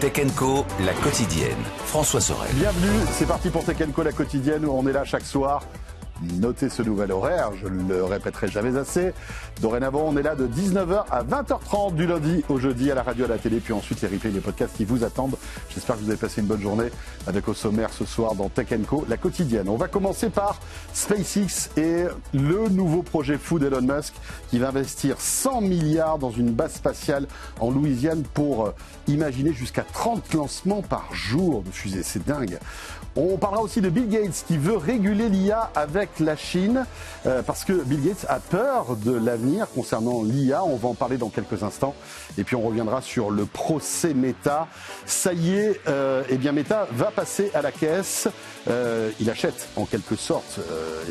Tech Co, la quotidienne. François Sorel. Bienvenue, c'est parti pour Tech Co, la quotidienne, où on est là chaque soir. Notez ce nouvel horaire, je ne le répéterai jamais assez. Dorénavant, on est là de 19h à 20h30 du lundi au jeudi à la radio, à la télé, puis ensuite les replays, les podcasts qui vous attendent. J'espère que vous avez passé une bonne journée avec au sommaire ce soir dans Tech Co, la quotidienne. On va commencer par SpaceX et le nouveau projet fou d'Elon Musk qui va investir 100 milliards dans une base spatiale en Louisiane pour imaginer jusqu'à 30 lancements par jour de fusées. C'est dingue. On parlera aussi de Bill Gates qui veut réguler l'IA avec la Chine parce que Bill Gates a peur de l'avenir concernant l'IA. On va en parler dans quelques instants. Et puis on reviendra sur le procès Meta. Ça y est, eh bien Meta va passer à la caisse. Il achète en quelque sorte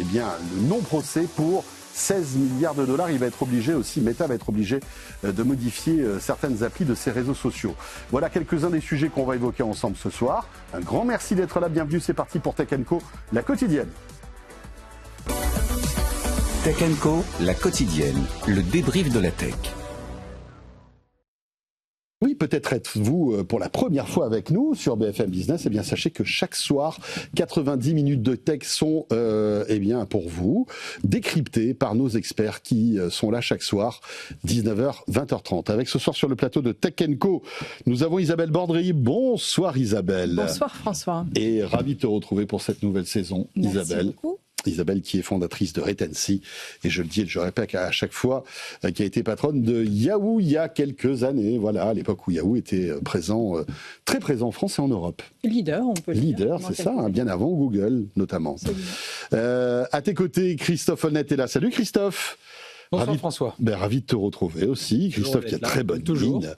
eh bien, le non-procès pour 16 milliards de dollars. Il va être obligé aussi, Meta va être obligé de modifier certaines applis de ses réseaux sociaux. Voilà quelques-uns des sujets qu'on va évoquer ensemble ce soir. Un grand merci d'être là. Bienvenue, c'est parti pour Tech Co, la quotidienne. Tech Co, la quotidienne, le débrief de la tech. Oui, peut-être êtes-vous pour la première fois avec nous sur BFM Business. Eh bien, sachez que chaque soir, 90 minutes de tech sont, eh bien, pour vous, décryptées par nos experts qui sont là chaque soir, 19h, 20h30. Avec ce soir sur le plateau de Tech Co, nous avons Isabelle Bordry. Bonsoir Isabelle. Bonsoir François. Et ravi de te retrouver pour cette nouvelle saison, Merci Isabelle. Beaucoup. Isabelle qui est fondatrice de Retency et je le dis et je le répète à chaque fois, qui a été patronne de Yahoo il y a quelques années, voilà, à l'époque où Yahoo était présent, très présent en France et en Europe. Leader, on peut le dire. Leader, c'est ça, hein, bien avant Google notamment. À tes côtés, Christophe Honnête est là. Salut Christophe. Bonsoir François. Ravi de te retrouver aussi. Christophe qui a très bonne ligne.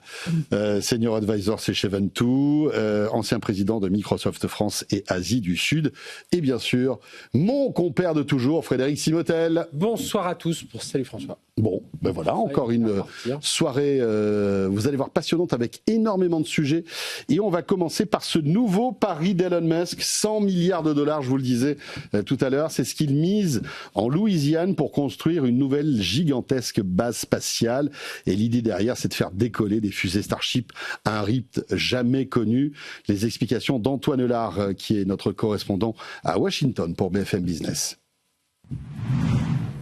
Senior Advisor chez Ventoux, ancien président de Microsoft France et Asie du Sud. Et bien sûr, mon compère de toujours, Frédéric Simotel. Bonsoir à tous. Salut François. Bon, ben voilà, encore une soirée, vous allez voir, passionnante avec énormément de sujets. Et on va commencer par ce nouveau pari d'Elon Musk, 100 milliards de dollars, je vous le disais tout à l'heure. C'est ce qu'il mise en Louisiane pour construire une nouvelle gigantesque base spatiale. Et l'idée derrière, c'est de faire décoller des fusées Starship à un rythme jamais connu. Les explications d'Antoine Eulard, qui est notre correspondant à Washington pour BFM Business.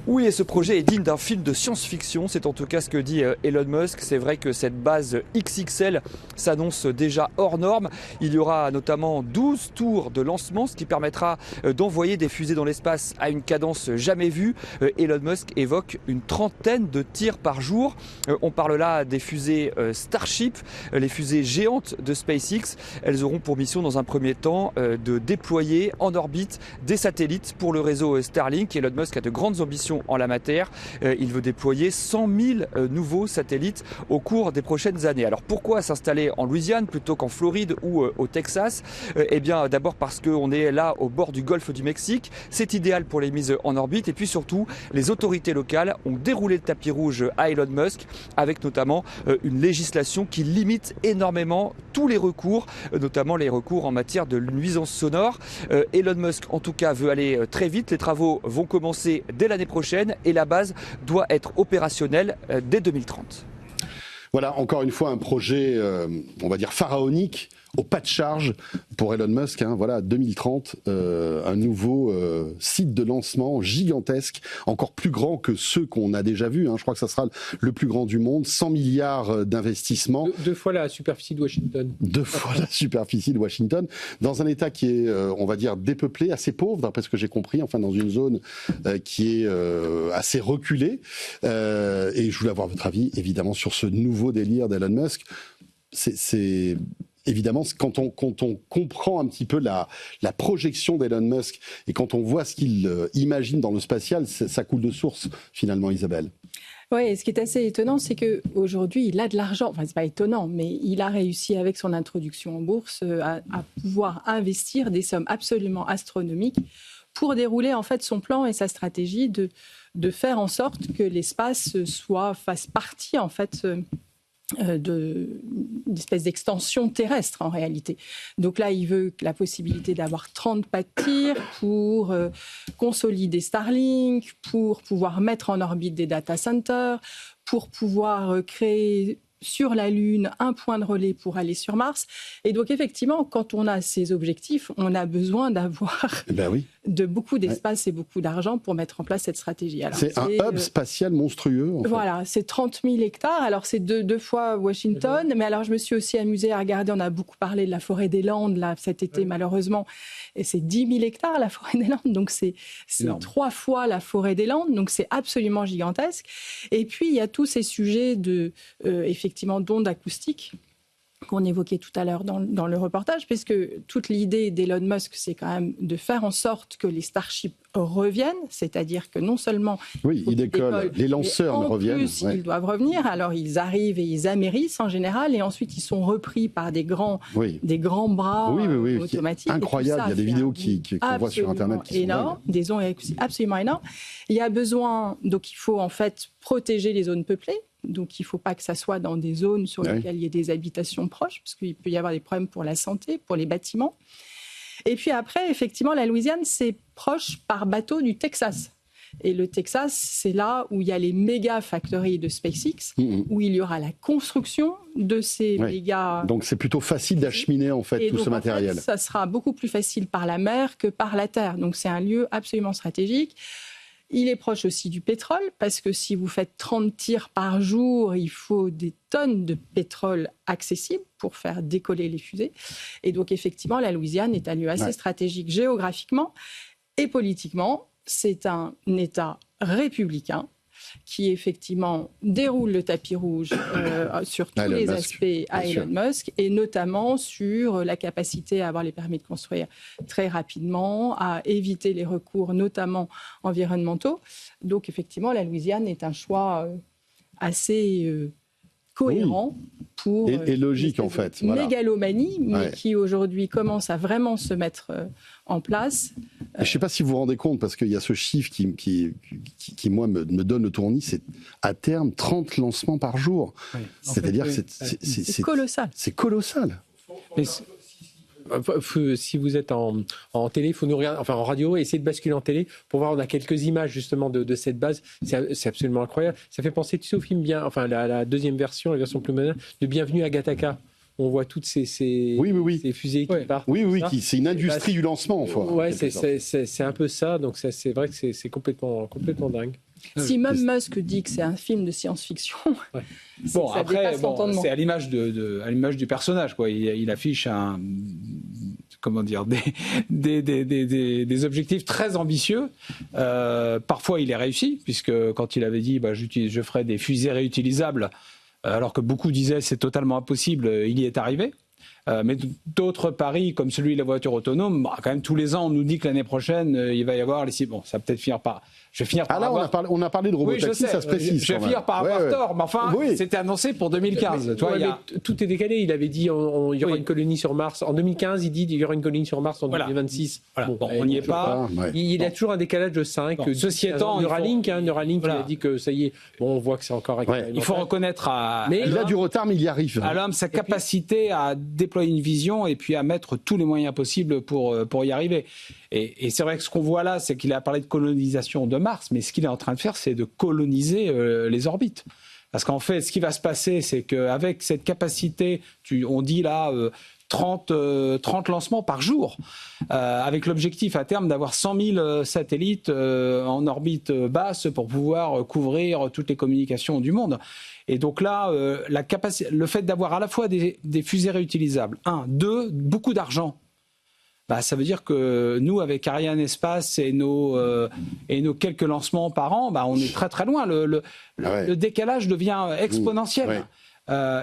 Oui, et ce projet est digne d'un film de science-fiction, c'est en tout cas ce que dit Elon Musk. C'est vrai que cette base XXL s'annonce déjà hors norme. Il y aura notamment 12 tours de lancement, ce qui permettra d'envoyer des fusées dans l'espace à une cadence jamais vue. Elon Musk évoque une trentaine de tirs par jour. On parle là des fusées Starship, les fusées géantes de SpaceX. Elles auront pour mission dans un premier temps de déployer en orbite des satellites pour le réseau Starlink. Elon Musk a de grandes ambitions en la matière. Il veut déployer 100 000 nouveaux satellites au cours des prochaines années. Alors pourquoi s'installer en Louisiane plutôt qu'en Floride ou au Texas ? Eh bien d'abord parce qu'on est là au bord du golfe du Mexique. C'est idéal pour les mises en orbite. Et puis surtout, les autorités locales ont déroulé le tapis rouge à Elon Musk avec notamment une législation qui limite énormément tous les recours, notamment les recours en matière de nuisances sonores. Elon Musk en tout cas veut aller très vite. Les travaux vont commencer dès l'année prochaine et la base doit être opérationnelle dès 2030. Voilà, encore une fois, un projet, on va dire, pharaonique, au pas de charge pour Elon Musk. Hein, voilà, 2030, un nouveau site de lancement gigantesque, encore plus grand que ceux qu'on a déjà vus. Hein, je crois que ça sera le plus grand du monde, 100 milliards d'investissements. Deux fois la superficie de Washington. 2 fois la superficie de Washington, dans un État qui est, on va dire, dépeuplé, assez pauvre, d'après ce que j'ai compris, enfin dans une zone qui est assez reculée. Et je voulais avoir votre avis, évidemment, sur ce nouveau délire d'Elon Musk. C'est évidemment, quand on comprend un petit peu la projection d'Elon Musk et quand on voit ce qu'il imagine dans le spatial, ça coule de source, finalement, Isabelle. Oui, et ce qui est assez étonnant, c'est qu'aujourd'hui, il a de l'argent. Enfin, c'est pas étonnant, mais il a réussi, avec son introduction en bourse, à pouvoir investir des sommes absolument astronomiques pour dérouler, en fait, son plan et sa stratégie de faire en sorte que l'espace fasse partie, en fait, d'une espèce d'extension terrestre en réalité. Donc là, il veut la possibilité d'avoir 30 pas de tir pour consolider Starlink, pour pouvoir mettre en orbite des data centers, pour pouvoir créer sur la Lune, un point de relais pour aller sur Mars. Et donc, effectivement, quand on a ces objectifs, on a besoin d'avoir de beaucoup d'espace et beaucoup d'argent pour mettre en place cette stratégie. Alors, c'est un hub spatial monstrueux. En fait. Voilà, c'est 30 000 hectares. Alors, c'est deux fois Washington. Mais alors, je me suis aussi amusée à regarder. On a beaucoup parlé de la forêt des Landes là, cet été, malheureusement. Et c'est 10 000 hectares, la forêt des Landes. Donc, c'est 3 fois la forêt des Landes. Donc, c'est absolument gigantesque. Et puis, il y a tous ces sujets effectivement, d'ondes acoustiques qu'on évoquait tout à l'heure dans le reportage, puisque toute l'idée d'Elon Musk, c'est quand même de faire en sorte que les Starships reviennent, c'est-à-dire que non seulement ils décollent, les lanceurs reviennent. En plus, ils doivent revenir. Alors, ils arrivent et ils amérissent en général, et ensuite, ils sont repris par des grands bras automatiques. Incroyable, il y a des vidéos qu'on voit sur Internet qui sont énormes, des ondes absolument énormes. Il y a besoin, donc il faut en fait protéger les zones peuplées. Donc, il ne faut pas que ça soit dans des zones sur lesquelles il y ait des habitations proches, parce qu'il peut y avoir des problèmes pour la santé, pour les bâtiments. Et puis après, effectivement, la Louisiane, c'est proche par bateau du Texas. Et le Texas, c'est là où il y a les méga factories de SpaceX, où il y aura la construction de ces méga... Donc, c'est plutôt facile d'acheminer, en fait, tout ce matériel. En fait, ça sera beaucoup plus facile par la mer que par la terre. Donc, c'est un lieu absolument stratégique. Il est proche aussi du pétrole, parce que si vous faites 30 tirs par jour, il faut des tonnes de pétrole accessibles pour faire décoller les fusées. Et donc, effectivement, la Louisiane est un lieu assez stratégique géographiquement et politiquement. C'est un État républicain qui, effectivement, déroule le tapis rouge sur tous les aspects à Elon Musk, et notamment sur la capacité à avoir les permis de construire très rapidement, à éviter les recours, notamment environnementaux. Donc, effectivement, la Louisiane est un choix assez cohérent pour et logique, en fait. Mégalomanie, mais qui, aujourd'hui, commence à vraiment se mettre en place. Je ne sais pas si vous vous rendez compte, parce qu'il y a ce chiffre qui moi, me donne le tournis, c'est à terme 30 lancements par jour. Oui. C'est-à-dire que c'est colossal. C'est colossal. Mais si vous êtes en télé, il faut nous regarder, enfin en radio, essayez de basculer en télé pour voir. On a quelques images justement de cette base. C'est absolument incroyable. Ça fait penser au film la deuxième version, la version plus moderne, de Bienvenue à Gattaca. On voit toutes ces fusées qui partent. C'est une industrie du lancement. C'est un peu ça. Donc c'est vrai que c'est complètement dingue. Si même Musk dit que c'est un film de science-fiction, bon, après, c'est à l'image du personnage, quoi. Il affiche des objectifs très ambitieux. Parfois, il est réussi, puisque quand il avait dit je ferai des fusées réutilisables, alors que beaucoup disaient c'est totalement impossible, il y est arrivé. Mais d'autres paris, comme celui de la voiture autonome, quand même tous les ans, on nous dit que l'année prochaine, il va y avoir les... Bon, ça va peut-être finir par... Je vais finir par avoir... on a parlé de robotaxi, ça se précise. Je vais finir par avoir tort, mais enfin, c'était annoncé pour 2015. Tout est décalé. Il avait dit il y aura une colonie sur Mars. En 2015, il dit il y aura une colonie sur Mars en 2026. Voilà. Bon, on n'y est pas. Il a toujours un décalage de 5. Ceci étant, Neuralink, il a dit que ça y est. Bon, on voit que c'est encore... Il faut reconnaître il a du retard, mais il y arrive. À l'homme sa capacité à déployer une vision et puis à mettre tous les moyens possibles pour y arriver. Et c'est vrai que ce qu'on voit là, c'est qu'il a parlé de colonisation de Mars, mais ce qu'il est en train de faire, c'est de coloniser les orbites. Parce qu'en fait, ce qui va se passer, c'est qu'avec cette capacité, on dit là 30 lancements par jour, avec l'objectif à terme d'avoir 100 000 satellites en orbite basse pour pouvoir couvrir toutes les communications du monde. Et donc là, le fait d'avoir à la fois des fusées réutilisables, 1, 2, beaucoup d'argent, ça veut dire que nous, avec Ariane Espace et nos quelques lancements par an, on est très très loin. Le décalage devient exponentiel.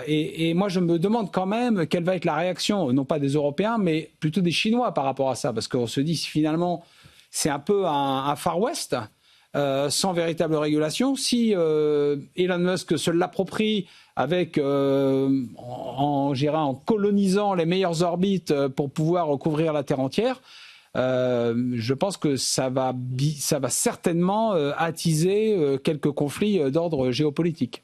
Et moi, je me demande quand même quelle va être la réaction, non pas des Européens, mais plutôt des Chinois par rapport à ça. Parce qu'on se dit, finalement, c'est un peu un Far West, sans véritable régulation. Si Elon Musk se l'approprie avec en colonisant les meilleures orbites pour pouvoir recouvrir la Terre entière, je pense que ça va certainement attiser quelques conflits d'ordre géopolitique.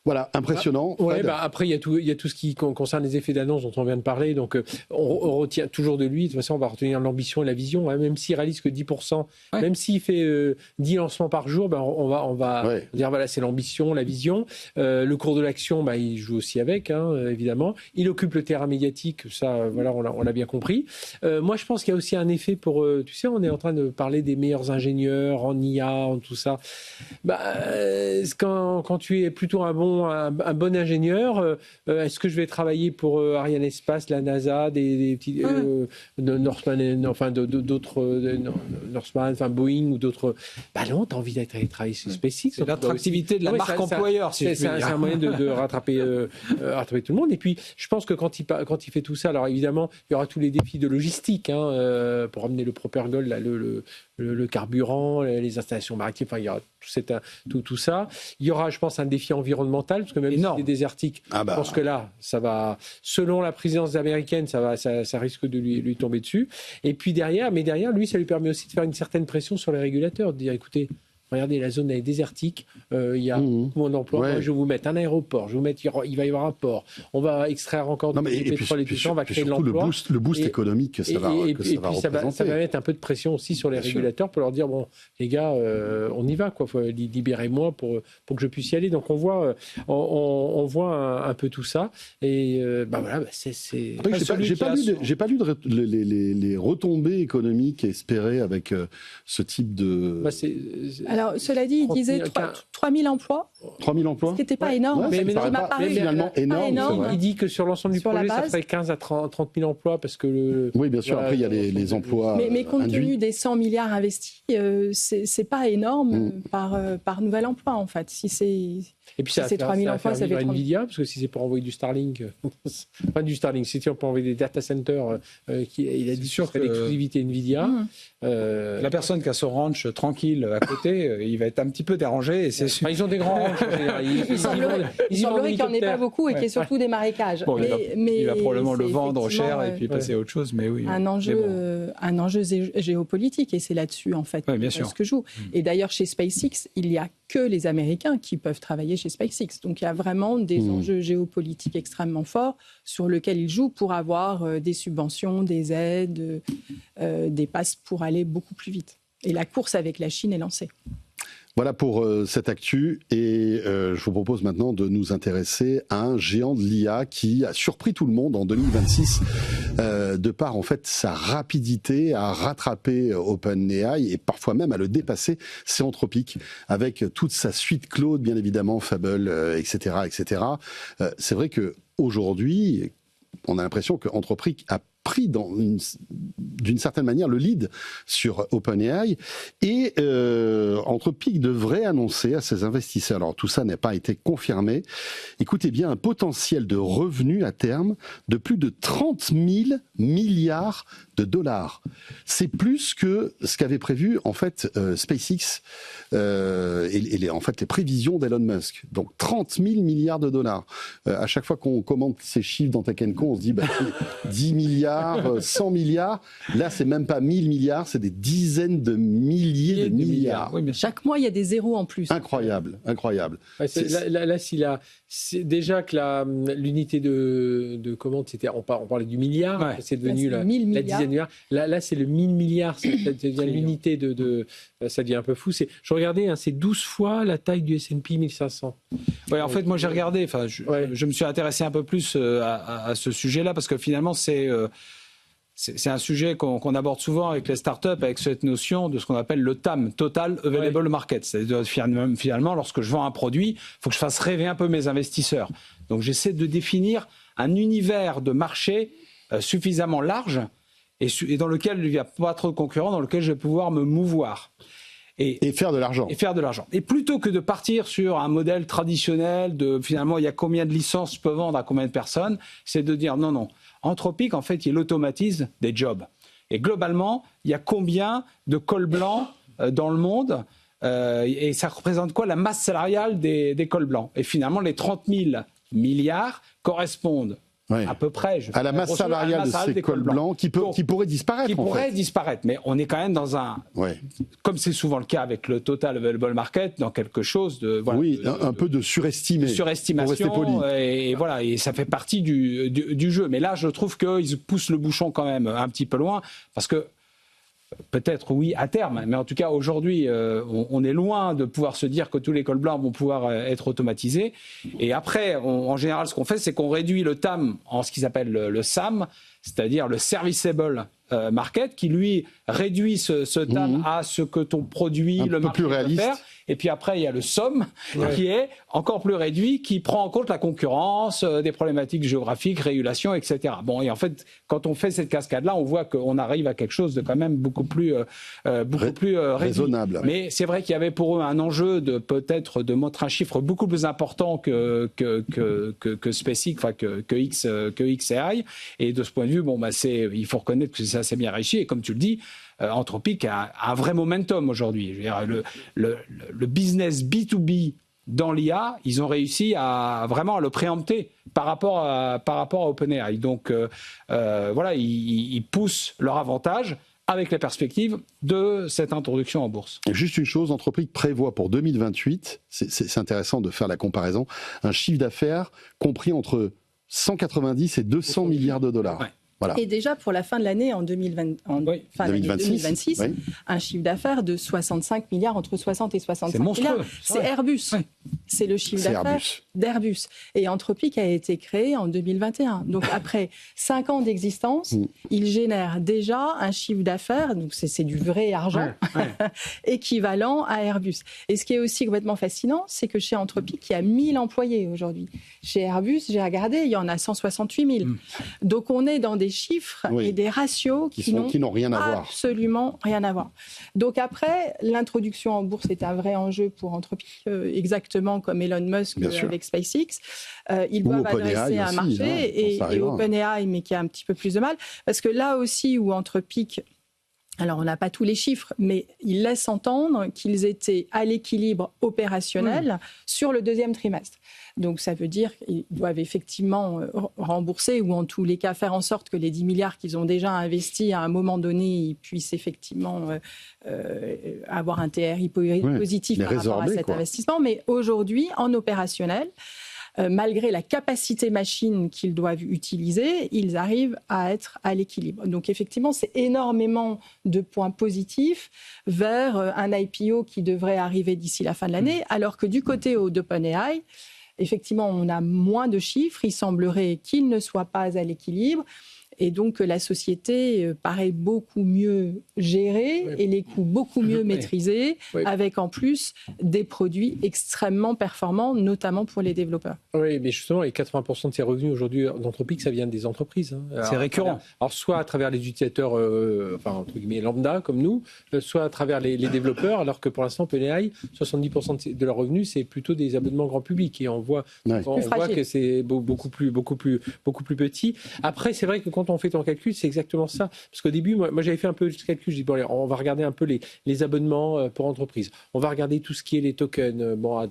Voilà, impressionnant. Après, il y a tout ce qui concerne les effets d'annonce dont on vient de parler. Donc, on retient toujours de lui. De toute façon, on va retenir l'ambition et la vision. Hein, même s'il réalise que 10%, même s'il fait 10 lancements par jour, on va dire voilà, c'est l'ambition, la vision. Le cours de l'action, il joue aussi avec, évidemment. Il occupe le terrain médiatique. Ça, voilà, on l'a bien compris. Moi, je pense qu'il y a aussi un effet pour... tu sais, on est en train de parler des meilleurs ingénieurs en IA, en tout ça. Quand tu es plutôt un bon ingénieur, est-ce que je vais travailler pour Ariane Espace, la NASA, des petits Northman, enfin d'autres Northman, enfin Boeing ou d'autres? Non, t'as envie d'être travailler chez SpaceX. C'est l'attractivité de la marque employeur, si je puis dire. C'est un moyen de rattraper tout le monde. Et puis, je pense que quand il fait tout ça, alors évidemment, il y aura tous les défis de logistique pour amener le Propergol, là, le carburant, les installations maritimes, enfin, il y aura tout ça. Il y aura, je pense, un défi environnemental, parce que même si c'est désertique, je pense que là, ça va, selon la présidence américaine, ça risque de lui tomber dessus. Et puis derrière, lui, ça lui permet aussi de faire une certaine pression sur les régulateurs, de dire, écoutez, regardez, la zone est désertique, il y a beaucoup d'emplois. Moi, je vais vous mettre un aéroport, il va y avoir un port, on va extraire encore du pétrole et tout ça, on va créer de l'emploi. Le boost économique que ça va représenter. Ça va mettre un peu de pression aussi sur les régulateurs pour leur dire, bon, les gars, on y va, quoi. Libérez-moi pour que je puisse y aller. Donc on voit un peu tout ça. Et c'est... J'ai pas lu les retombées économiques espérées avec ce type de... Alors, cela dit, il disait 3 000 emplois. 3 000 emplois. Ce qui n'était pas énorme. Mais finalement énorme. Il dit que sur l'ensemble du projet, ça ferait 15 à 30 000 emplois parce que oui, bien sûr. Après, il y a les emplois. Mais compte tenu des 100 milliards investis, c'est pas énorme par nouvel emploi, en fait. Si c'est... Et puis ça, c'est 3 000 emplois, ça fait Nvidia, parce que si c'est pour envoyer du Starlink, pas du Starlink, si c'est pour envoyer des data centers, il a dit sûr que l'exclusivité Nvidia. La personne qui a son ranch tranquille à côté, il va être un petit peu dérangé. Ils ont des grands ranchs. Il semblerait qu'il n'y en ait pas beaucoup et qu'il y ait surtout des marécages. Bon, il va probablement le vendre cher et puis passer à autre chose. Mais oui, un enjeu géopolitique, et c'est là-dessus, en fait, ce que joue. Et d'ailleurs, chez SpaceX, il n'y a que les Américains qui peuvent travailler chez SpaceX. Donc il y a vraiment des enjeux géopolitiques extrêmement forts sur lesquels ils jouent pour avoir des subventions, des aides, des passes pour aller beaucoup plus vite. Et la course avec la Chine est lancée. Voilà pour cette actu, et je vous propose maintenant de nous intéresser à un géant de l'IA qui a surpris tout le monde en 2026 de par en fait sa rapidité à rattraper OpenAI et parfois même à le dépasser. C'est Anthropic avec toute sa suite Claude, bien évidemment, Fable, etc., etc. C'est vrai que aujourd'hui, on a l'impression que Anthropic a pris d'une certaine manière le lead sur OpenAI, et Anthropic devrait annoncer à ses investisseurs, alors tout ça n'a pas été confirmé, écoutez bien, un potentiel de revenus à terme de plus de 30 000 milliards de dollars. C'est plus que ce qu'avait prévu en fait SpaceX et en fait les prévisions d'Elon Musk. Donc 30 000 milliards de dollars. À chaque fois qu'on commente ces chiffres dans Tech & Co, on se dit 10 milliards, 100 milliards. Là, c'est même pas 1000 milliards, c'est des dizaines de milliers de milliards. Oui, mais chaque mois, il y a des zéros en plus. Incroyable, incroyable. Ouais, c'est déjà que l'unité de commande, on parlait du milliard, c'est devenu la dizaine de milliards. Là, c'est le 1000 milliards, ça devient l'unité ça devient un peu fou. Je regardais, c'est 12 fois la taille du S&P 1500. Ouais, en fait, moi j'ai regardé, je me suis intéressé un peu plus à ce sujet-là, parce que finalement, c'est un sujet qu'on aborde souvent avec les startups, avec cette notion de ce qu'on appelle le TAM, Total Available Market. C'est-à-dire finalement, lorsque je vends un produit, il faut que je fasse rêver un peu mes investisseurs. Donc j'essaie de définir un univers de marché suffisamment large et dans lequel il n'y a pas trop de concurrents, dans lequel je vais pouvoir me mouvoir. Et faire de l'argent. Et plutôt que de partir sur un modèle traditionnel de finalement il y a combien de licences je peux vendre à combien de personnes, c'est de dire non. Anthropic, en fait, il automatise des jobs. Et globalement, il y a combien de cols blancs dans le monde et ça représente quoi la masse salariale des cols blancs? Et finalement, les 30 000 milliards correspondent à peu près. À la masse salariale de ces cols blancs qui pourraient disparaître. Qui pourraient disparaître, mais on est quand même dans un, comme c'est souvent le cas avec le Total Available Market, dans quelque chose de... un peu de surestimé. Surestimation, pour rester poli. Et ça fait partie du jeu. Mais là, je trouve qu'ils poussent le bouchon quand même un petit peu loin, parce que peut-être oui à terme, mais en tout cas aujourd'hui on est loin de pouvoir se dire que tous les cols blancs vont pouvoir être automatisés. Et après, en général, ce qu'on fait, c'est qu'on réduit le TAM en ce qu'ils appellent le SAM, c'est-à-dire le Serviceable Market, qui lui réduit ce TAM à ce que ton produit, le marché peut faire. Et puis après, il y a le SOM qui est encore plus réduit, qui prend en compte la concurrence, des problématiques géographiques, régulation, etc. Bon, et en fait, quand on fait cette cascade-là, on voit qu'on arrive à quelque chose de quand même beaucoup plus raisonnable. Mais c'est vrai qu'il y avait pour eux un enjeu de peut-être de montrer un chiffre beaucoup plus important que SpaceX, enfin que XAI. Et de ce point de vue, il faut reconnaître que c'est assez bien réussi. Et comme tu le dis, Anthropic a un vrai momentum aujourd'hui. Je veux dire, le business B2B dans l'IA, ils ont réussi à le préempter par rapport à OpenAI. Donc ils poussent leur avantage avec la perspective de cette introduction en bourse. Juste une chose, Anthropic prévoit pour 2028, c'est intéressant de faire la comparaison, un chiffre d'affaires compris entre 190 et 200 milliards de dollars. Ouais. Voilà. Et déjà pour la fin de l'année, en 2026, un chiffre d'affaires de 65 milliards, entre 60 et 65 milliards. C'est Airbus. Oui. C'est le chiffre d'affaires d'Airbus. Et Anthropic a été créé en 2021. Donc après 5 ans d'existence, il génère déjà un chiffre d'affaires, donc c'est du vrai argent, équivalent à Airbus. Et ce qui est aussi complètement fascinant, c'est que chez Anthropic, il y a 1000 employés aujourd'hui. Chez Airbus, j'ai regardé, il y en a 168 000. Donc on est dans des chiffres et des ratios qui n'ont rien à voir. Absolument rien à voir. Donc après, l'introduction en bourse est un vrai enjeu pour Anthropic, exactement comme Elon Musk avec SpaceX. Ils doivent adresser un marché et OpenAI, mais qui a un petit peu plus de mal. Parce que là aussi où Anthropic... Alors, on n'a pas tous les chiffres, mais ils laissent entendre qu'ils étaient à l'équilibre opérationnel sur le deuxième trimestre. Donc, ça veut dire qu'ils doivent effectivement rembourser ou en tous les cas faire en sorte que les 10 milliards qu'ils ont déjà investis à un moment donné, ils puissent effectivement avoir un TRI positif par rapport à cet investissement. Mais aujourd'hui, en opérationnel, malgré la capacité machine qu'ils doivent utiliser, ils arrivent à être à l'équilibre. Donc effectivement, c'est énormément de points positifs vers un IPO qui devrait arriver d'ici la fin de l'année, alors que du côté d'OpenAI, effectivement, on a moins de chiffres. Il semblerait qu'ils ne soient pas à l'équilibre. Et donc, la société paraît beaucoup mieux gérée et les coûts beaucoup mieux maîtrisés, avec en plus des produits extrêmement performants, notamment pour les développeurs. Oui, mais justement, les 80% de ces revenus aujourd'hui d'Anthropic, ça vient des entreprises. Alors, c'est récurrent. Alors, soit à travers les utilisateurs, entre guillemets, lambda, comme nous, soit à travers les développeurs, alors que pour l'instant, OpenAI, 70% de leurs revenus, c'est plutôt des abonnements grand public. Et on voit que c'est beaucoup plus petit. Après, c'est vrai que quand on fait ton calcul, c'est exactement ça. Parce qu'au début, moi j'avais fait un peu ce calcul. Je dis, bon, allez, on va regarder un peu les abonnements pour entreprises. On va regarder tout ce qui est les tokens,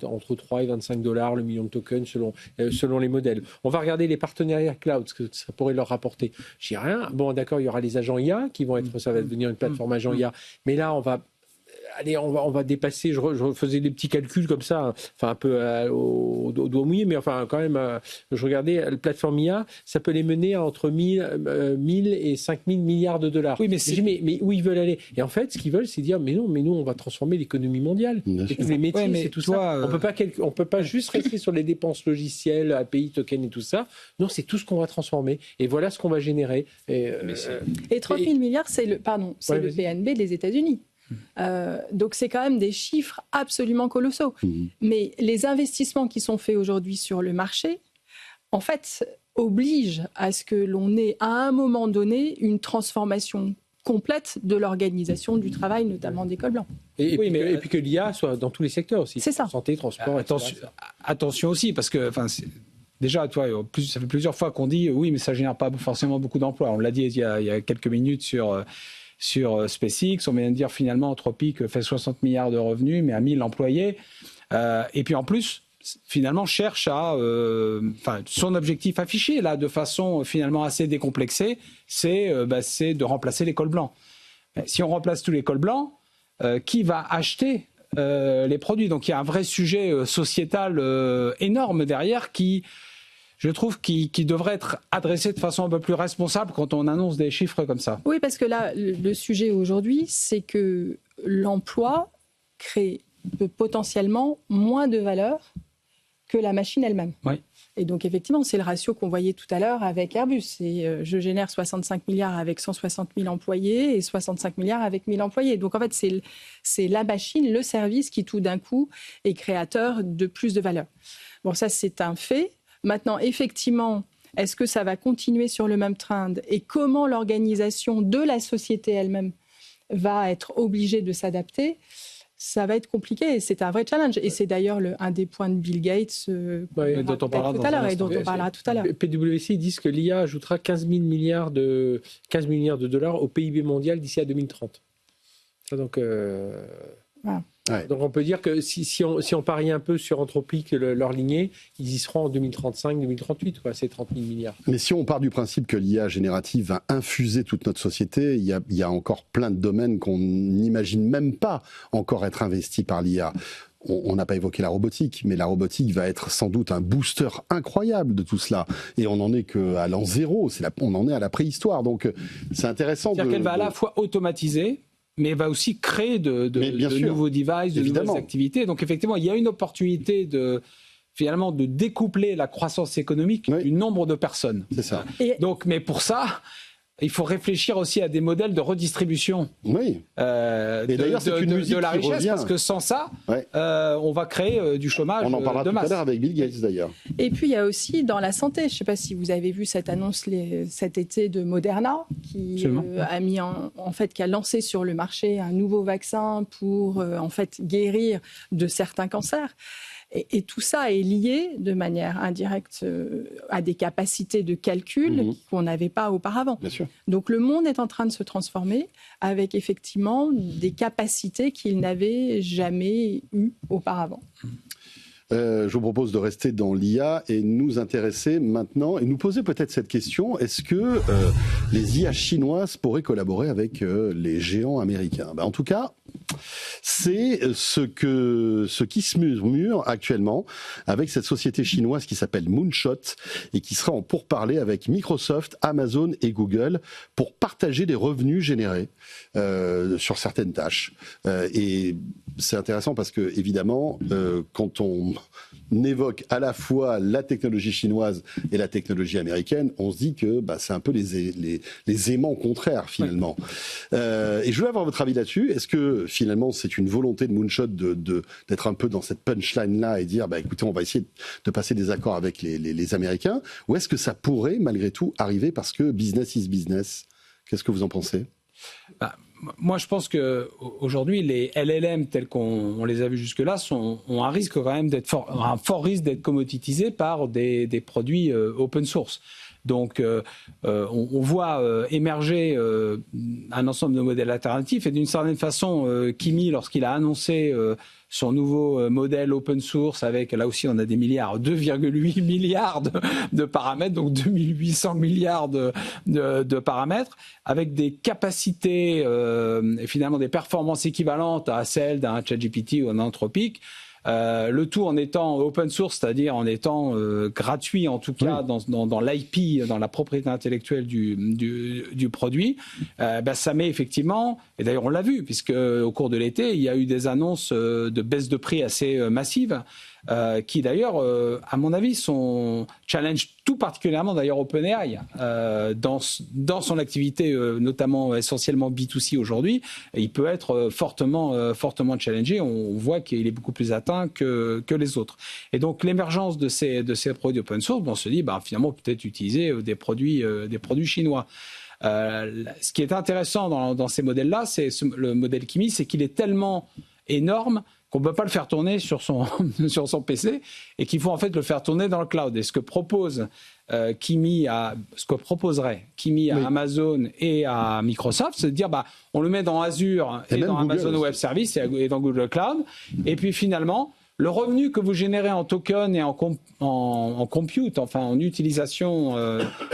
entre 3 et 25 $, le million de tokens selon les modèles. On va regarder les partenariats cloud, ce que ça pourrait leur rapporter. Je dis rien. Bon, d'accord, il y aura les agents IA qui vont être, ça va devenir une plateforme agent IA. Mais là, on va dépasser. Je faisais des petits calculs comme ça, un peu au doigt mouillé, mais quand même, je regardais la plateforme IA, ça peut les mener à entre 1000 et 5000 milliards de dollars. Oui, mais où ils veulent aller? Et en fait, ce qu'ils veulent, c'est dire, mais nous, on va transformer l'économie mondiale. Et tous les métiers, c'est tout ça. On peut pas juste rester sur les dépenses logicielles, API, tokens et tout ça. Non, c'est tout ce qu'on va transformer. Et voilà ce qu'on va générer. Et 30 000 milliards, c'est le PNB des États-Unis. Donc c'est quand même des chiffres absolument colossaux. Mais les investissements qui sont faits aujourd'hui sur le marché, en fait, obligent à ce que l'on ait à un moment donné une transformation complète de l'organisation du travail, notamment des cols blancs. Et puis que l'IA soit dans tous les secteurs aussi. C'est ça. Santé, transport, attention aussi, parce que déjà, ça fait plusieurs fois qu'on dit oui, mais ça ne génère pas forcément beaucoup d'emplois. On l'a dit il y a quelques minutes sur SpaceX, on vient de dire finalement Anthropic fait 60 milliards de revenus, mais à 1000 employés. Et puis en plus, finalement cherche à, son objectif affiché là de façon finalement assez décomplexée, c'est de remplacer les cols blancs. Mais si on remplace tous les cols blancs, qui va acheter les produits? Donc il y a un vrai sujet sociétal énorme derrière qui, je trouve, qui devrait être adressé de façon un peu plus responsable quand on annonce des chiffres comme ça. Oui, parce que là, le sujet aujourd'hui, c'est que l'emploi crée potentiellement moins de valeur que la machine elle-même. Oui. Et donc, effectivement, c'est le ratio qu'on voyait tout à l'heure avec Airbus. Je génère 65 milliards avec 160 000 employés et 65 milliards avec 1000 employés. Donc, en fait, c'est la machine, le service qui, tout d'un coup, est créateur de plus de valeur. Bon, ça, c'est un fait. Maintenant, effectivement, est-ce que ça va continuer sur le même trend? Et comment l'organisation de la société elle-même va être obligée de s'adapter? Ça va être compliqué et c'est un vrai challenge. Et c'est d'ailleurs un des points de Bill Gates dont on parlera tout à l'heure et dont on parlera tout à l'heure. PwC disent que l'IA ajoutera 15 000 milliards de dollars au PIB mondial d'ici à 2030. Donc, voilà. Ouais. Donc on peut dire que si on parie un peu sur Anthropic, leur lignée, ils y seront en 2035-2038, ces 30 000 milliards. Mais si on part du principe que l'IA générative va infuser toute notre société, il y a encore plein de domaines qu'on n'imagine même pas encore être investis par l'IA. On n'a pas évoqué la robotique, mais la robotique va être sans doute un booster incroyable de tout cela. Et on n'en est qu'à l'an zéro, on en est à la préhistoire. Donc c'est intéressant. C'est-à-dire qu'elle va à la fois automatiser, mais va aussi créer de nouveaux devices, de nouvelles activités. Donc effectivement, il y a une opportunité de découpler la croissance économique du nombre de personnes. C'est ça. Donc, mais pour ça, il faut réfléchir aussi à des modèles de redistribution et d'ailleurs, c'est une musique de la qui richesse, revient. parce que sans ça, on va créer du chômage de masse. On en parlera tout à l'heure avec Bill Gates d'ailleurs. Et puis il y a aussi dans la santé, je ne sais pas si vous avez vu cette annonce cet été de Moderna qui qui a lancé sur le marché un nouveau vaccin pour guérir de certains cancers. Et tout ça est lié de manière indirecte à des capacités de calcul qu'on n'avait pas auparavant. Bien sûr. Donc le monde est en train de se transformer avec effectivement des capacités qu'il n'avait jamais eues auparavant. Je vous propose de rester dans l'IA et nous intéresser maintenant et nous poser peut-être cette question. Est-ce que les IA chinoises pourraient collaborer avec les géants américains? En tout cas, c'est ce qui se murmure actuellement avec cette société chinoise qui s'appelle Moonshot et qui sera en pourparlers avec Microsoft, Amazon et Google pour partager les revenus générés sur certaines tâches. Et c'est intéressant parce que, évidemment, quand on évoque à la fois la technologie chinoise et la technologie américaine, on se dit que c'est un peu les aimants contraires, finalement. Et je veux avoir votre avis là-dessus. Est-ce que, finalement, c'est une volonté de Moonshot d'être un peu dans cette punchline-là et dire, écoutez, on va essayer de passer des accords avec les Américains, ou est-ce que ça pourrait, malgré tout, arriver parce que business is business? Qu'est-ce que vous en pensez? Moi, je pense qu'aujourd'hui, les LLM tels qu'on les a vus jusque-là ont un risque quand même un fort risque d'être commoditisés par des produits open source. Donc, on voit émerger un ensemble de modèles alternatifs et d'une certaine façon, Kimi, lorsqu'il a annoncé son nouveau modèle open source avec, là aussi on a des milliards, 2,8 milliards de paramètres, donc 2800 milliards de paramètres, avec des capacités et finalement des performances équivalentes à celles d'un ChatGPT ou d'un Anthropic. Le tout en étant open source, c'est-à-dire en étant gratuit en tout cas dans l'IP, dans la propriété intellectuelle du produit, ça met effectivement, et d'ailleurs on l'a vu puisque au cours de l'été il y a eu des annonces de baisse de prix assez massives qui d'ailleurs à mon avis challenge tout particulièrement d'ailleurs OpenAI dans son activité notamment essentiellement B2C aujourd'hui. Il peut être fortement challengé. On voit qu'il est beaucoup plus atteint que les autres. Et donc l'émergence de ces produits open source, on se dit finalement peut-être utiliser des produits chinois. Ce qui est intéressant dans ces modèles-là, c'est le modèle Kimi, c'est qu'il est tellement énorme qu'on ne peut pas le faire tourner sur son PC et qu'il faut en fait le faire tourner dans le cloud. Et ce que proposerait Kimi à Amazon et à Microsoft, c'est de dire on le met dans Azure et dans Amazon Web Services et dans Google Cloud. Et puis finalement, le revenu que vous générez en token et en compute, enfin en utilisation,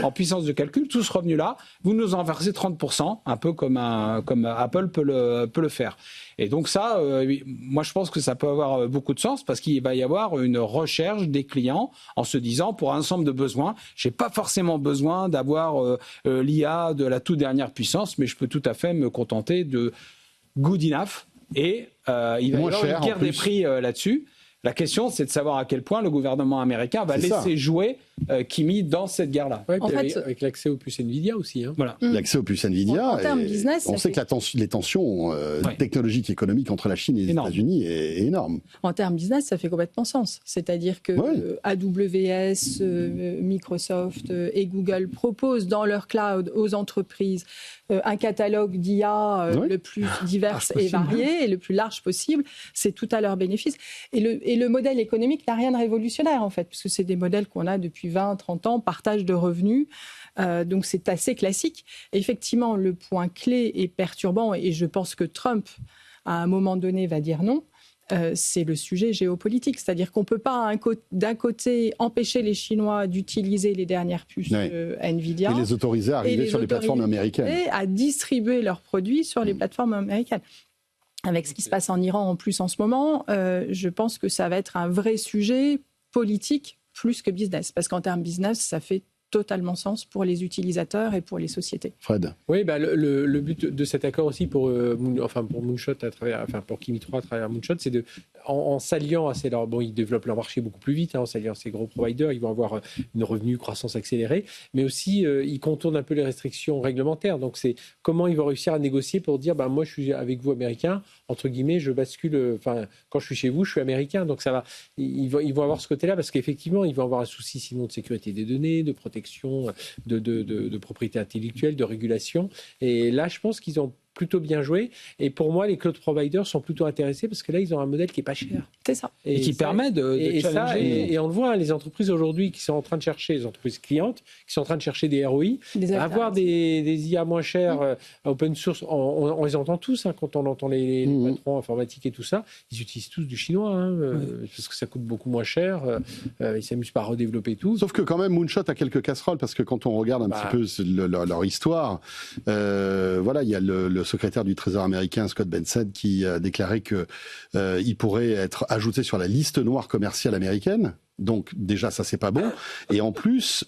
en puissance de calcul, tout ce revenu-là, vous nous en versez 30%, un peu comme Apple peut le faire. Et donc ça, moi je pense que ça peut avoir beaucoup de sens parce qu'il va y avoir une recherche des clients en se disant, pour un ensemble de besoins, j'ai pas forcément besoin d'avoir l'IA de la toute dernière puissance, mais je peux tout à fait me contenter de good enough. Et il va y avoir une guerre des prix là-dessus. La question, c'est de savoir à quel point le gouvernement américain va laisser jouer Kimi dans cette guerre-là. Ouais, avec l'accès aux puces Nvidia aussi. Hein. Voilà. L'accès aux puces Nvidia. En termes business, on sait que les tensions technologiques et économiques entre la Chine et les États-Unis est énorme. En termes business, ça fait complètement sens. C'est-à-dire que AWS, Microsoft et Google proposent dans leur cloud aux entreprises un catalogue d'IA le plus divers et varié et le plus large possible. C'est tout à leur bénéfice. Et le modèle économique n'a rien de révolutionnaire, en fait, puisque c'est des modèles qu'on a depuis 20, 30 ans, partage de revenus. Donc c'est assez classique. Et effectivement, le point clé et perturbant, et je pense que Trump, à un moment donné, va dire non, c'est le sujet géopolitique. C'est-à-dire qu'on ne peut pas, d'un côté, empêcher les Chinois d'utiliser les dernières puces Nvidia. Et les autoriser à arriver sur les plateformes américaines. Et à distribuer leurs produits sur les plateformes américaines. Avec ce qui se passe en Iran en plus en ce moment, je pense que ça va être un vrai sujet politique plus que business. Parce qu'en termes business, ça fait totalement sens pour les utilisateurs et pour les sociétés. Fred. Oui, le but de cet accord aussi pour Moonshot pour Kimi 3 à travers Moonshot, c'est en s'alliant à ces... Bon, ils développent leur marché beaucoup plus vite, en s'alliant à ces gros providers, ils vont avoir une croissance accélérée, mais aussi ils contournent un peu les restrictions réglementaires. Donc c'est comment ils vont réussir à négocier pour dire, moi je suis avec vous américain, entre guillemets, je bascule, quand je suis chez vous, je suis américain. Donc ça va, ils vont avoir ce côté-là parce qu'effectivement, ils vont avoir un souci sinon de sécurité des données, de protection de propriété intellectuelle, de régulation. Et là, je pense qu'ils ont plutôt bien joué. Et pour moi, les cloud providers sont plutôt intéressés parce que là, ils ont un modèle qui n'est pas cher. C'est ça. Et qui permet de challenger. Et on le voit, les entreprises aujourd'hui qui sont en train de chercher, les entreprises clientes, qui sont en train de chercher des ROI, avoir des IA moins chères, open source, on les entend tous quand on entend les patrons informatiques et tout ça, ils utilisent tous du chinois parce que ça coûte beaucoup moins cher, ils s'amusent pas à redévelopper tout. Sauf que quand même, Moonshot a quelques casseroles parce que quand on regarde un petit peu leur histoire, il y a le secrétaire du Trésor américain, Scott Bessent, qui a déclaré qu'il pourrait être ajouté sur la liste noire commerciale américaine. Donc déjà, ça, c'est pas bon. Et en plus,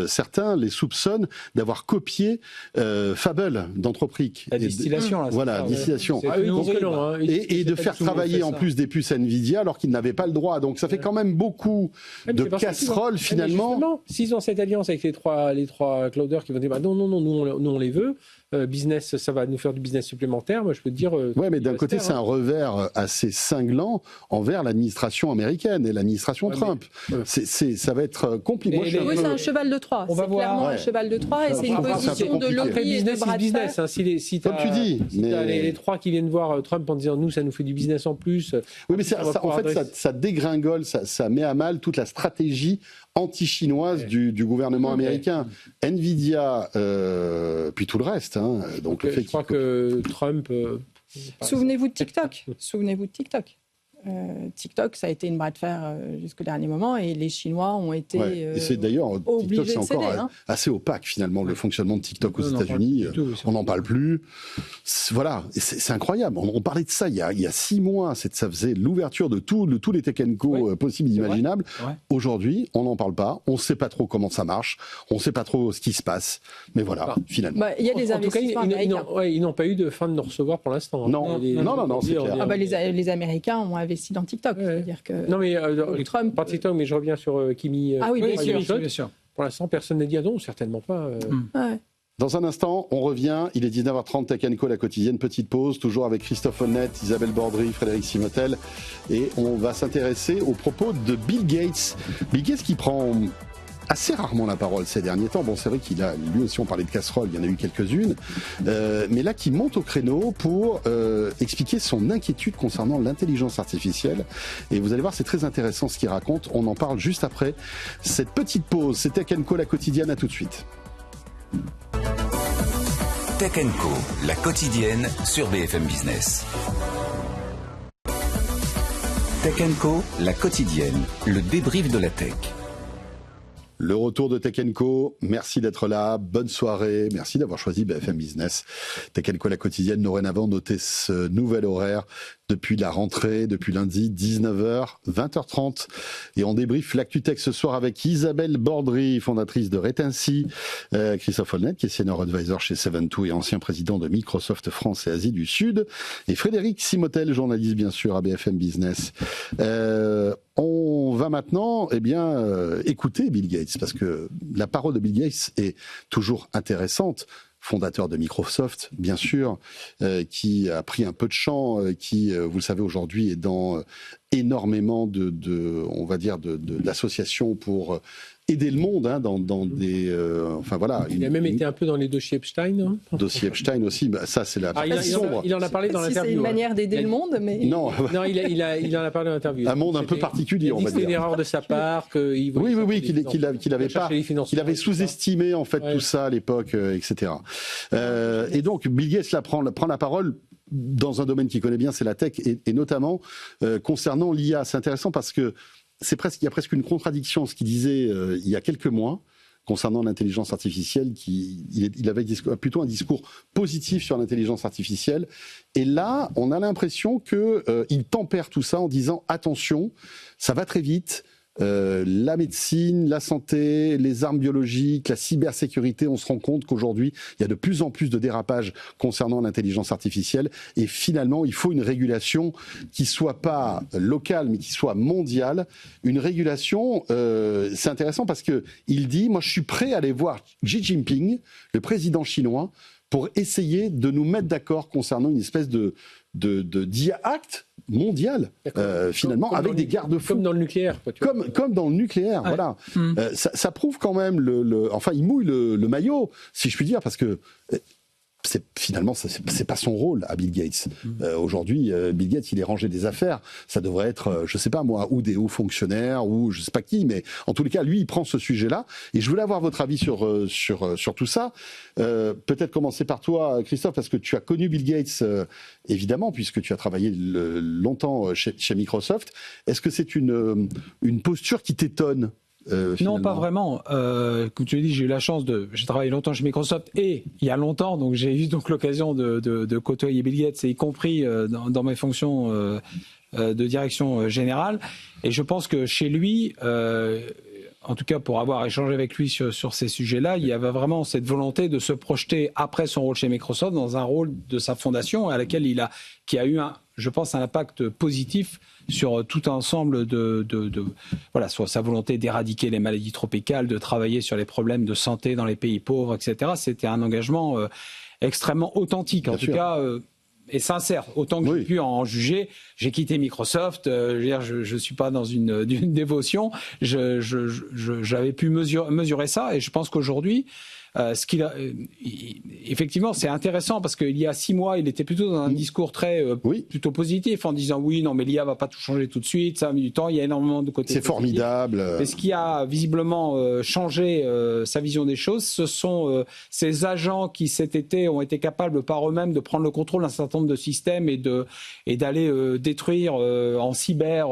certains les soupçonnent d'avoir copié Fable d'Anthropic. La distillation, là. Voilà, distillation. Et de faire travailler en plus des puces Nvidia alors qu'ils n'avaient pas le droit. Donc ça fait quand même beaucoup de casseroles finalement. S'ils ont cette alliance avec les trois clouders qui vont dire non, nous on les veut. Business, ça va nous faire du business supplémentaire. Moi, je peux te dire. Mais d'un côté, c'est un revers assez cinglant envers l'administration américaine et l'administration Trump. Ça va être compliqué. Oui, c'est un cheval de Troie. C'est clairement un cheval de Troie et c'est une position de lobby et de bras de fer. Comme tu dis. Les trois qui viennent voir Trump en disant nous, ça nous fait du business en plus. Oui, mais en fait, ça dégringole, ça met à mal toute la stratégie anti-chinoise du gouvernement américain. Nvidia, puis tout le reste. Donc, je crois que Trump... Souvenez-vous de TikTok. TikTok, ça a été une bras de fer jusqu'au dernier moment et les Chinois ont été et c'est d'ailleurs TikTok, c'est encore assez opaque finalement le fonctionnement de TikTok aux États-Unis. On n'en parle plus. Voilà, c'est incroyable. On parlait de ça il y a 6 mois. Ça faisait l'ouverture de tous les tech & co possibles et imaginables. Aujourd'hui, on n'en parle pas. On ne sait pas trop comment ça marche. On ne sait pas trop ce qui se passe. Mais voilà, finalement. Il y a des investissements américains. Ils n'ont pas eu de fin de nous recevoir pour l'instant. Non, c'est clair. Les Américains ont investi dans TikTok. C'est-à-dire que non, mais Trump... pas TikTok, mais je reviens sur Kimi. Oui, bien sûr. Pour l'instant, personne n'a dit non, certainement pas. Dans un instant, on revient. Il est 19h30, Tech & Co, la quotidienne. Petite pause, toujours avec Christophe Holnet, Isabelle Bordry, Frédéric Simotel. Et on va s'intéresser aux propos de Bill Gates. Bill Gates qui prend assez rarement la parole ces derniers temps. Bon, c'est vrai qu'il a, lui aussi, on parlait de casseroles, il y en a eu quelques-unes. Mais là, qui monte au créneau pour expliquer son inquiétude concernant l'intelligence artificielle. Et vous allez voir, c'est très intéressant ce qu'il raconte. On en parle juste après cette petite pause. C'est Tech & Co, la quotidienne. À tout de suite. Tech & Co, la quotidienne sur BFM Business. Tech Co, la quotidienne, le débrief de la tech. Le retour de Tech Co, merci d'être là, bonne soirée, merci d'avoir choisi BFM Business. Tech Co, la quotidienne, dorénavant, notez ce nouvel horaire depuis la rentrée, depuis lundi, 19h, 20h30. Et on débriefe l'ActuTech ce soir avec Isabelle Bordry, fondatrice de Retency, Christophe Holnet, qui est senior advisor chez Seven2 et ancien président de Microsoft France et Asie du Sud, et Frédéric Simotel, journaliste bien sûr à BFM Business. On va maintenant écouter Bill Gates, parce que la parole de Bill Gates est toujours intéressante. Fondateur de Microsoft, bien sûr, qui a pris un peu de champ, qui, vous le savez, aujourd'hui est dans énormément d'associations pour aider le monde, dans des... Il a même été un peu dans les dossiers Epstein. Hein. Dossier Epstein aussi, ça c'est la partie sombre. Il en a parlé dans l'interview. C'est une manière d'aider le monde, mais... Non, il en a parlé dans l'interview. Un monde un peu particulier, on va dire. C'était une erreur de sa part. Qu'il avait sous-estimé en fait tout ça à l'époque, etc. Et donc Bill Gates prend la parole dans un domaine qu'il connaît bien, c'est la tech, et notamment concernant l'IA. C'est intéressant parce que il y a presque une contradiction ce qu'il disait il y a quelques mois concernant l'intelligence artificielle. Il avait plutôt un discours positif sur l'intelligence artificielle, et là on a l'impression qu'il tempère tout ça en disant attention, ça va très vite. La médecine, la santé, les armes biologiques, la cybersécurité, on se rend compte qu'aujourd'hui, il y a de plus en plus de dérapages concernant l'intelligence artificielle, et finalement, il faut une régulation qui soit pas locale, mais qui soit mondiale. Une régulation, c'est intéressant parce que il dit, moi je suis prêt à aller voir Xi Jinping, le président chinois, pour essayer de nous mettre d'accord concernant une espèce d'IA Act mondial, finalement, avec des garde-fous. Comme dans le nucléaire. Comme dans le nucléaire, ouais. Voilà. Ça prouve quand même enfin, il mouille le maillot, si je puis dire, parce que finalement, c'est pas son rôle à Bill Gates. Aujourd'hui, Bill Gates, il est rangé des affaires. Ça devrait être, je sais pas moi, ou des hauts fonctionnaires, ou je sais pas qui, mais en tous les cas, lui, il prend ce sujet-là. Et je voulais avoir votre avis sur tout ça. Peut-être commencer par toi, Christophe, parce que tu as connu Bill Gates, évidemment, puisque tu as travaillé longtemps chez Microsoft. Est-ce que c'est une posture qui t'étonne? Non, pas vraiment. Comme tu l'as dit, j'ai travaillé longtemps chez Microsoft, et il y a longtemps, donc j'ai eu l'occasion de côtoyer Bill Gates, y compris dans mes fonctions de direction générale. Et je pense que chez lui, en tout cas pour avoir échangé avec lui sur ces sujets-là, il y avait vraiment cette volonté de se projeter après son rôle chez Microsoft dans un rôle de sa fondation, à laquelle qui a eu je pense, un impact positif sur tout un ensemble sur sa volonté d'éradiquer les maladies tropicales, de travailler sur les problèmes de santé dans les pays pauvres, etc. C'était un engagement extrêmement authentique, en tout cas, et sincère. Autant que j'ai pu en juger, j'ai quitté Microsoft. Je suis pas dans d'une dévotion. J'avais pu mesurer ça, et je pense qu'aujourd'hui, effectivement, c'est intéressant parce qu'il y a 6 mois, il était plutôt dans un discours plutôt positif, en disant oui, non, mais l'IA va pas tout changer tout de suite, ça a mis du temps, il y a énormément de côtés. C'est formidable. Mais ce qui a visiblement changé sa vision des choses, ce sont ces agents qui cet été ont été capables par eux-mêmes de prendre le contrôle d'un certain nombre de systèmes et d'aller détruire en cyber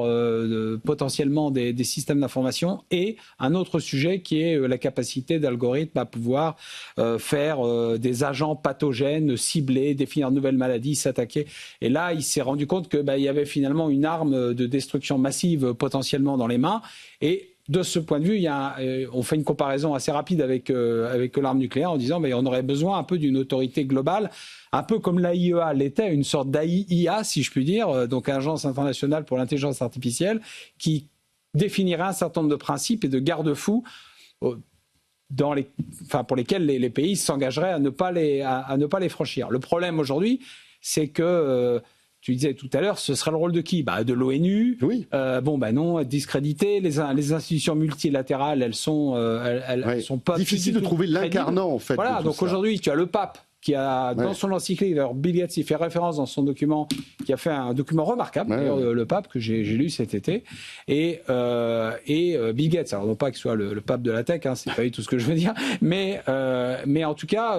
potentiellement des systèmes d'information, et un autre sujet qui est la capacité d'algorithmes à pouvoir faire des agents pathogènes, ciblés, définir de nouvelles maladies, s'attaquer. Et là, il s'est rendu compte que il y avait finalement une arme de destruction massive potentiellement dans les mains. Et de ce point de vue, on fait une comparaison assez rapide avec l'arme nucléaire en disant on aurait besoin un peu d'une autorité globale, un peu comme l'AIEA l'était, une sorte d'AIIA, si je puis dire, donc Agence internationale pour l'intelligence artificielle, qui définirait un certain nombre de principes et de garde-fous pour lesquels les pays s'engageraient à ne pas les franchir. Le problème aujourd'hui, c'est que tu disais tout à l'heure, ce serait le rôle de qui ? De l'ONU. Oui. Non, discrédité. Les institutions multilatérales, elles sont pas difficile de trouver l'incarnant en fait. Voilà. Donc aujourd'hui, tu as le pape qui a dans son encyclique, d'ailleurs Bill Gates y fait référence dans son document, qui a fait un document remarquable, le pape que j'ai lu cet été, et Bill Gates, alors non pas qu'il soit le pape de la tech, c'est pas du tout ce que je veux dire, mais en tout cas,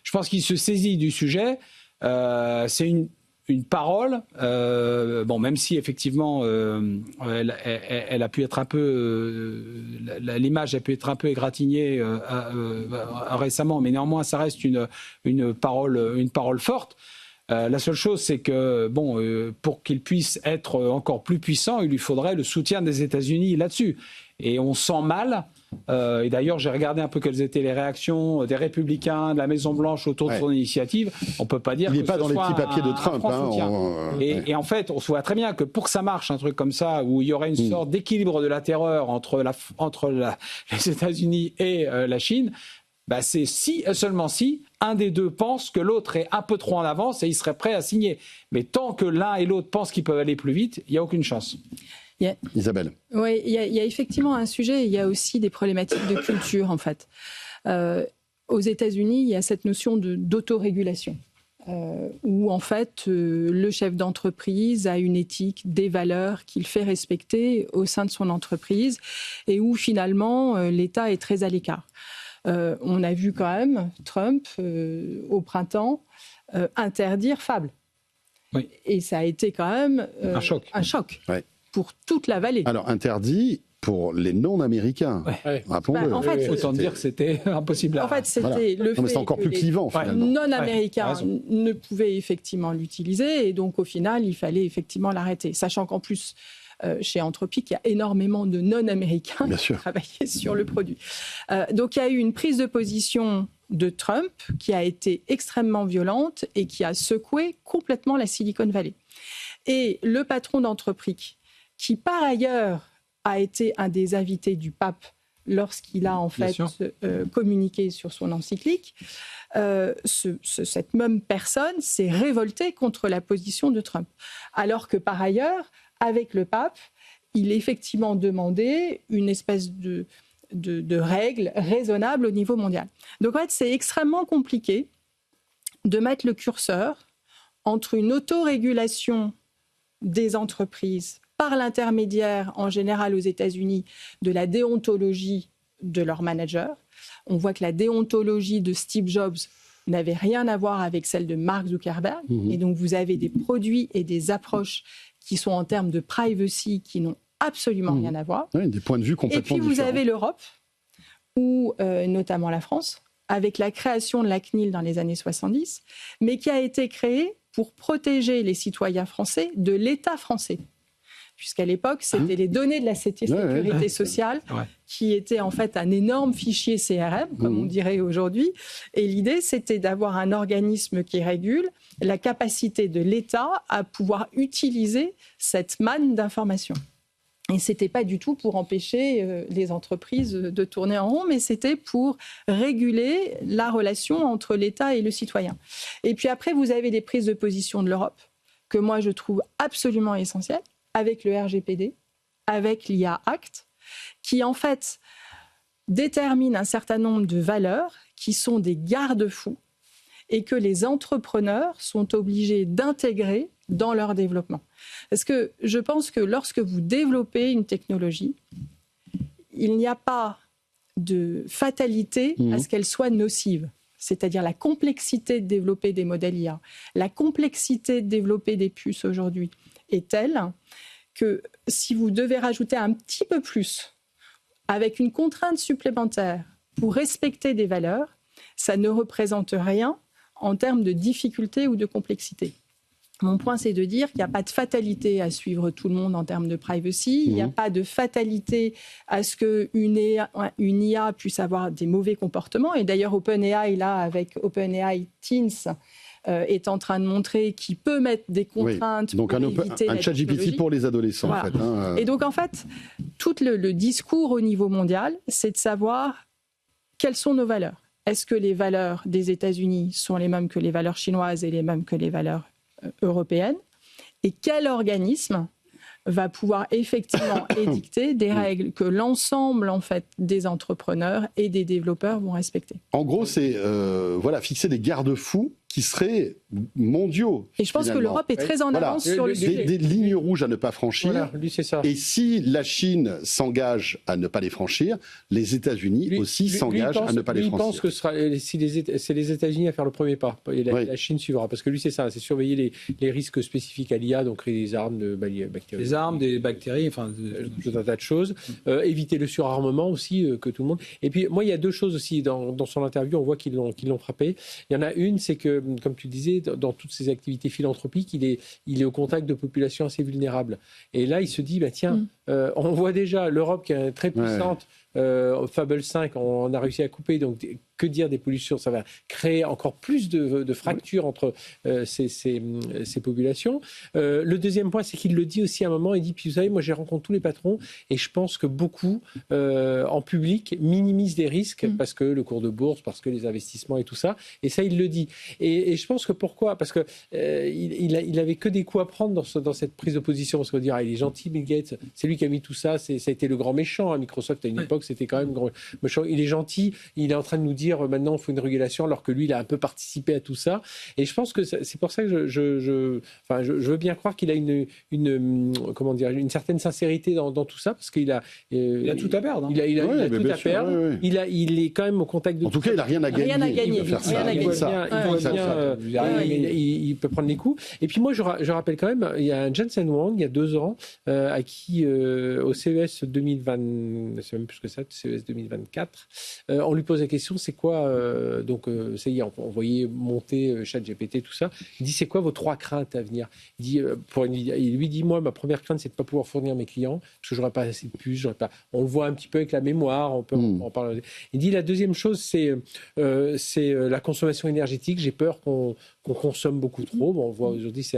je pense qu'il se saisit du sujet. C'est une parole, même si effectivement elle a pu être un peu, l'image a pu être un peu égratignée récemment, mais néanmoins ça reste une parole forte. La seule chose, c'est que pour qu'il puisse être encore plus puissant, il lui faudrait le soutien des États-Unis là-dessus. Et on sent mal. Et d'ailleurs, j'ai regardé un peu quelles étaient les réactions des Républicains, de la Maison-Blanche autour de son initiative. On ne peut pas dire il n'est pas dans les petits papiers de Trump. Et en fait, on se voit très bien que pour que ça marche, un truc comme ça, où il y aurait une sorte d'équilibre de la terreur entre les États-Unis et la Chine, c'est seulement si un des deux pense que l'autre est un peu trop en avance et il serait prêt à signer. Mais tant que l'un et l'autre pensent qu'ils peuvent aller plus vite, il n'y a aucune chance. Isabelle. Oui, il y a effectivement un sujet, il y a aussi des problématiques de culture en fait. Aux États-Unis, il y a cette notion d'autorégulation, où en fait le chef d'entreprise a une éthique, des valeurs qu'il fait respecter au sein de son entreprise et où finalement l'État est très à l'écart. On a vu quand même Trump au printemps interdire Fable. Oui. Et ça a été quand même un choc. Ouais. Pour toute la vallée. Alors, interdit pour les non-américains. Rappelons-le. En fait, autant dire que c'était impossible. En fait, c'était le fait c'est encore plus clivant, que les finalement. non-américains ne pouvaient effectivement l'utiliser. Et donc, au final, il fallait effectivement l'arrêter. Sachant qu'en plus, chez Anthropic, il y a énormément de non-américains qui travaillaient sur le produit. Donc, il y a eu une prise de position de Trump qui a été extrêmement violente et qui a secoué complètement la Silicon Valley. Et le patron d'Anthropic, qui par ailleurs a été un des invités du pape lorsqu'il a en fait communiqué sur son encyclique, cette même personne s'est révoltée contre la position de Trump. Alors que par ailleurs, avec le pape, il a effectivement demandé une espèce de règles raisonnables au niveau mondial. Donc en fait, c'est extrêmement compliqué de mettre le curseur entre une autorégulation des entreprises par l'intermédiaire, en général aux États-Unis, de la déontologie de leurs managers. On voit que la déontologie de Steve Jobs n'avait rien à voir avec celle de Mark Zuckerberg. Et donc, vous avez des produits et des approches qui sont en termes de privacy qui n'ont absolument rien à voir. Oui, des points de vue complètement différents. Et puis, vous avez l'Europe, ou notamment la France, avec la création de la CNIL dans les années 70, mais qui a été créée pour protéger les citoyens français de l'État français. Puisqu'à l'époque, c'était les données de la sécurité sociale qui étaient en fait un énorme fichier CRM, comme on dirait aujourd'hui. Et l'idée, c'était d'avoir un organisme qui régule la capacité de l'État à pouvoir utiliser cette manne d'informations. Et ce n'était pas du tout pour empêcher les entreprises de tourner en rond, mais c'était pour réguler la relation entre l'État et le citoyen. Et puis après, vous avez des prises de position de l'Europe, que moi je trouve absolument essentielles, avec le RGPD, avec l'IA Act, qui en fait détermine un certain nombre de valeurs qui sont des garde-fous et que les entrepreneurs sont obligés d'intégrer dans leur développement. Parce que je pense que lorsque vous développez une technologie, il n'y a pas de fatalité à ce qu'elle soit nocive. C'est-à-dire la complexité de développer des modèles IA, la complexité de développer des puces aujourd'hui est telle que si vous devez rajouter un petit peu plus avec une contrainte supplémentaire pour respecter des valeurs, ça ne représente rien en termes de difficulté ou de complexité. Mon point, c'est de dire qu'il n'y a pas de fatalité à suivre tout le monde en termes de privacy. Il n'y a pas de fatalité à ce qu'une IA puisse avoir des mauvais comportements. Et d'ailleurs, OpenAI, là, avec OpenAI Teens, est en train de montrer qu'il peut mettre des contraintes donc pour éviter un ChatGPT pour les adolescents, voilà. en fait. Et donc, en fait, tout le discours au niveau mondial, c'est de savoir quelles sont nos valeurs. Est-ce que les valeurs des États-Unis sont les mêmes que les valeurs chinoises et les mêmes que les valeurs européennes? Et quel organisme va pouvoir effectivement édicter des règles que l'ensemble en fait des entrepreneurs et des développeurs vont respecter? En gros, c'est fixer des garde-fous qui seraient mondiaux. Et je pense que l'Europe est très en avance sur le sujet. Des lignes rouges à ne pas franchir. Voilà, lui, c'est ça. Et si la Chine s'engage à ne pas les franchir, les États-Unis aussi s'engagent à ne pas les franchir. Il pense que c'est les États-Unis à faire le premier pas. Et la Chine suivra. Parce que lui, c'est ça, c'est surveiller les risques spécifiques à l'IA, donc créer des armes, bactéries. Des armes, des bactéries, enfin... Tout un tas de choses. Éviter le surarmement aussi, que tout le monde... Et puis, moi, il y a deux choses aussi. Dans son interview, on voit qu'ils l'ont frappé. Il y en a une, c'est que, comme tu disais, dans toutes ses activités philanthropiques, il est au contact de populations assez vulnérables. Et là, il se dit, tiens, on voit déjà l'Europe qui est très puissante. Fable 5, on a réussi à couper, donc que dire des pollutions, ça va créer encore plus de fractures entre ces populations. Le deuxième point, c'est qu'il le dit aussi à un moment, il dit, puis vous savez, moi j'ai rencontré tous les patrons et je pense que beaucoup en public minimisent les risques parce que le cours de bourse, parce que les investissements et tout ça, et ça il le dit. Et je pense que pourquoi ? Parce que il avait que des coups à prendre dans cette prise de position, parce qu'on dirait, il est gentil Bill Gates, c'est lui qui a mis tout ça, ça a été le grand méchant à Microsoft à une époque, c'était quand même grand méchant. Il est gentil, il est en train de nous dire maintenant il faut une régulation, alors que lui il a un peu participé à tout ça. Et je pense que c'est pour ça que je veux bien croire qu'il a une certaine sincérité dans tout ça, parce qu'il a tout à perdre. Il a tout à perdre. Oui. Il est quand même au contact de. En tout cas, il n'a rien à gagner. Rien à gagner. Il peut prendre les coups. Et puis moi, je rappelle quand même, il y a un Jensen Huang il y a 2 ans à qui au CES 2020, c'est même plus que ça, CES 2024, on lui pose la question, c'est quoi ça y est, on voyait monter ChatGPT, tout ça. Il dit, c'est quoi vos 3 craintes à venir ? Il dit, il lui dit, moi, ma première crainte, c'est de ne pas pouvoir fournir mes clients, parce que j'aurais pas assez de puces, on le voit un petit peu avec la mémoire, on peut en parler. Il dit, la deuxième chose, c'est la consommation énergétique. J'ai peur qu'on consomme beaucoup trop. Bon, on voit aujourd'hui.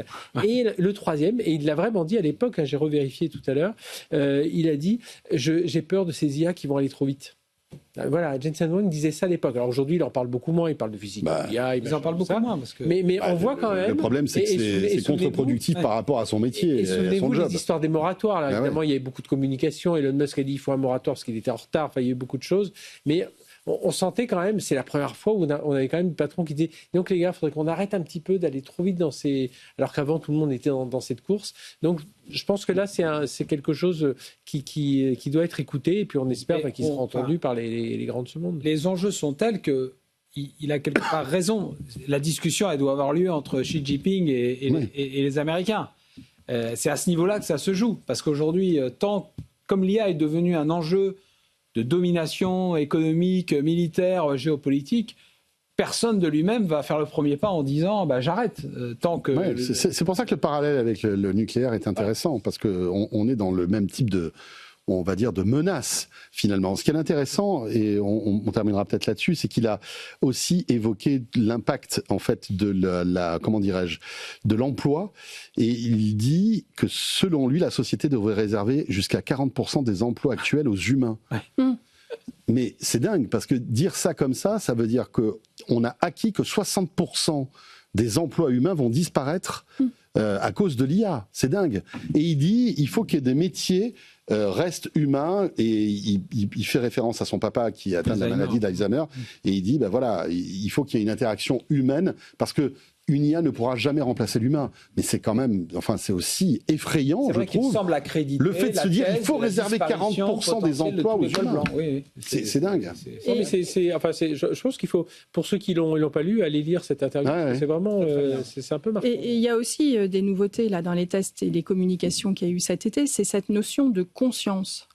Et le troisième, et il l'a vraiment dit à l'époque, j'ai revérifié tout à l'heure, il a dit, j'ai peur de ces IA qui vont aller trop vite. Voilà, Jensen Huang disait ça à l'époque. Alors aujourd'hui, il en parle beaucoup moins, il parle de physique. Ils en parlent beaucoup moins. Parce que... Mais on voit quand même... Le problème, c'est que c'est contre-productif par rapport à son métier et à son job. Les histoires des moratoires, là, évidemment, il y avait beaucoup de communication. Elon Musk a dit qu'il faut un moratoire parce qu'il était en retard. Enfin, il y a eu beaucoup de choses. Mais on sentait quand même, c'est la première fois où on avait quand même des patrons qui disaient, donc les gars, il faudrait qu'on arrête un petit peu d'aller trop vite alors qu'avant tout le monde était dans cette course. Donc je pense que là c'est quelque chose qui doit être écouté, et puis on espère qu'il sera entendu par les grands de ce monde. Les enjeux sont tels que il a quelque part raison. La discussion, elle doit avoir lieu entre Xi Jinping et les Américains. C'est à ce niveau-là que ça se joue, parce qu'aujourd'hui, comme l'IA est devenu un enjeu de domination économique, militaire, géopolitique, personne de lui-même va faire le premier pas en disant j'arrête. Tant que c'est pour ça que le parallèle avec le nucléaire est intéressant, parce qu'on est dans le même type de menace, finalement. Ce qui est intéressant, et on terminera peut-être là-dessus, c'est qu'il a aussi évoqué l'impact, en fait, de de l'emploi. Et il dit que, selon lui, la société devrait réserver jusqu'à 40% des emplois actuels aux humains. Mais c'est dingue, parce que dire ça comme ça veut dire qu'on a acquis que 60% des emplois humains vont disparaître à cause de l'IA. C'est dingue. Et il dit, il faut qu'il y ait des métiers restent humains, et il fait référence à son papa qui est atteint de la maladie d'Alzheimer, et il dit, il faut qu'il y ait une interaction humaine, parce que une IA ne pourra jamais remplacer l'humain. Mais c'est quand même, c'est aussi effrayant, je trouve. Semble accréditer le fait de se dire qu'il faut réserver 40% des emplois aux humains. C'est dingue. Je pense qu'il faut, pour ceux qui l'ont pas lu, aller lire cette interview. C'est vraiment, c'est un peu marquant. Et il y a aussi des nouveautés là dans les tests et les communications qu'il y a eu cet été, c'est cette notion de conscience.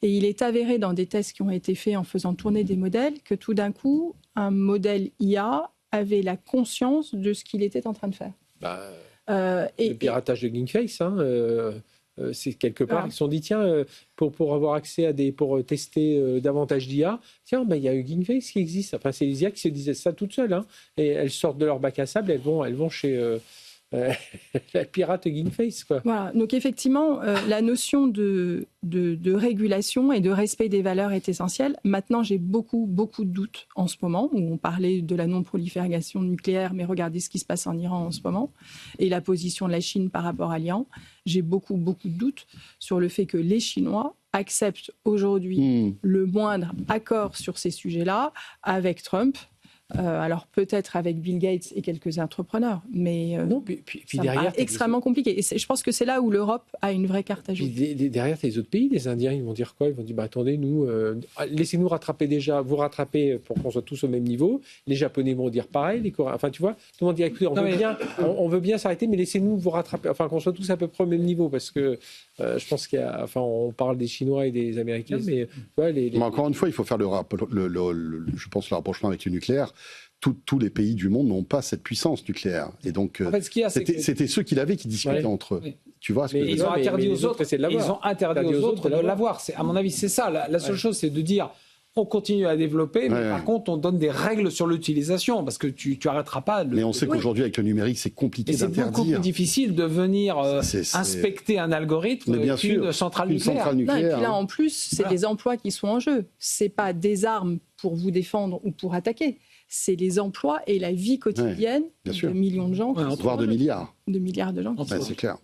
Et il est avéré dans des tests qui ont été faits en faisant tourner des modèles que tout d'un coup, un modèle IA avait la conscience de ce qu'il était en train de faire. Le piratage de GameFace, c'est quelque part, ils se sont dit, tiens, pour avoir accès pour tester davantage d'IA, tiens, il y a eu GameFace qui existe. Enfin, c'est les IA qui se disaient ça toutes seules, et elles sortent de leur bac à sable, elles vont chez la pirate GameFace, quoi. Voilà. Donc effectivement, la notion de régulation et de respect des valeurs est essentielle. Maintenant, j'ai beaucoup de doutes en ce moment, où on parlait de la non-prolifération nucléaire, mais regardez ce qui se passe en Iran en ce moment, et la position de la Chine par rapport à l'Iran. J'ai beaucoup de doutes sur le fait que les Chinois acceptent aujourd'hui le moindre accord sur ces sujets-là avec Trump. Alors peut-être avec Bill Gates et quelques entrepreneurs, mais Non, puis derrière, extrêmement compliqué. Et je pense que c'est là où l'Europe a une vraie carte à jouer. Derrière, les autres pays, les Indiens, ils vont dire quoi? Ils vont dire attendez, nous, laissez-nous vous rattraper pour qu'on soit tous au même niveau. Les Japonais vont dire pareil, les Coréens. Enfin, tu vois, tout le monde dit écoutez, on veut bien s'arrêter, mais laissez-nous vous rattraper. Enfin, qu'on soit tous à peu près au même niveau, parce que je pense on parle des Chinois et des Américains, mais encore une fois, il faut faire je pense le rapprochement avec le nucléaire. Tous les pays du monde n'ont pas cette puissance nucléaire. Et donc, en fait, ce qu'il y a, c'était ceux qui l'avaient qui discutaient entre eux. Oui. Tu vois ce que je veux dire ? Ils ont interdit aux autres de l'avoir. À mon avis, c'est ça. La seule chose, c'est de dire on continue à développer, mais par contre, on donne des règles sur l'utilisation, parce que tu n'arrêteras pas. Mais on sait qu'aujourd'hui, avec le numérique, c'est compliqué d'interdire. C'est beaucoup plus difficile de venir inspecter un algorithme qu'une centrale nucléaire. Non, et puis là, en plus, c'est des emplois qui sont en jeu. C'est pas des armes pour vous défendre ou pour attaquer. C'est les emplois et la vie quotidienne de millions de gens. Voire de milliards. De milliards de gens. C'est clair.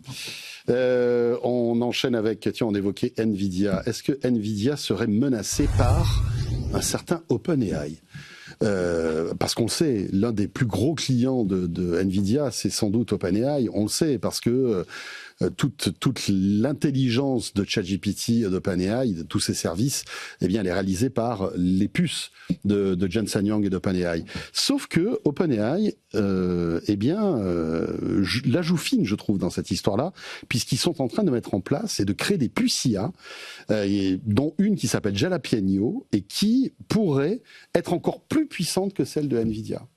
On enchaîne avec, on évoquait Nvidia. Est-ce que Nvidia serait menacée par un certain OpenAI ? Parce qu'on le sait, l'un des plus gros clients de Nvidia, c'est sans doute OpenAI. On le sait parce que toute l'intelligence de ChatGPT, d'OpenAI, de tous ces services, elle est réalisée par les puces de Jensen Huang et d'OpenAI. Sauf que OpenAI, la joue fine, je trouve, dans cette histoire-là, puisqu'ils sont en train de mettre en place et de créer des puces IA, dont une qui s'appelle Jalapeno et qui pourrait être encore plus puissante que celle de Nvidia.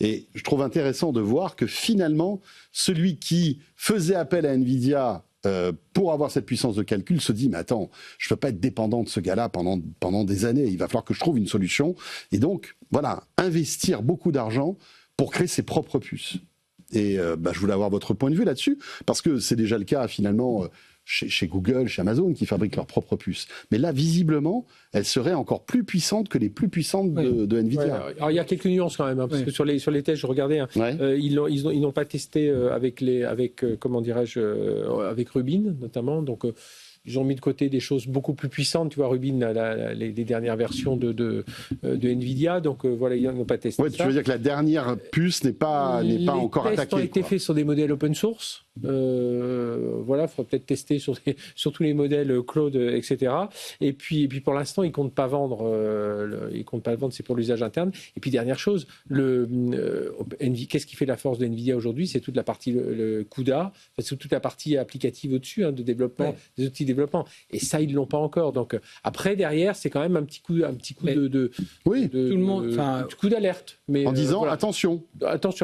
Et je trouve intéressant de voir que finalement, celui qui faisait appel à Nvidia pour avoir cette puissance de calcul se dit mais attends, je ne peux pas être dépendant de ce gars-là pendant des années, il va falloir que je trouve une solution. Et donc, voilà, investir beaucoup d'argent pour créer ses propres puces. Et je voulais avoir votre point de vue là-dessus, parce que c'est déjà le cas finalement chez Google, chez Amazon, qui fabriquent leurs propres puces. Mais là, visiblement, elles seraient encore plus puissantes que les plus puissantes de Nvidia. Ouais. Alors, il y a quelques nuances quand même, parce que sur les tests, je regardais, ils n'ont pas testé avec Rubin, notamment. Donc, ils ont mis de côté des choses beaucoup plus puissantes. Tu vois, Rubin, les dernières versions de Nvidia. Donc, ils n'ont pas testé ça. Tu veux dire que la dernière puce n'est pas encore attaquée. Les tests ont été faits sur des modèles open source. Il faudra peut-être tester sur tous les modèles cloud, etc. Et puis pour l'instant, ils ne comptent pas vendre. C'est pour l'usage interne. Et puis dernière chose, qu'est-ce qui fait la force de Nvidia aujourd'hui? C'est toute la partie le CUDA, c'est toute la partie applicative au-dessus de développement, des outils de développement. Et ça, ils ne l'ont pas encore. Donc après, derrière, c'est quand même un petit coup tout le monde, coup d'alerte. Mais en disant attention.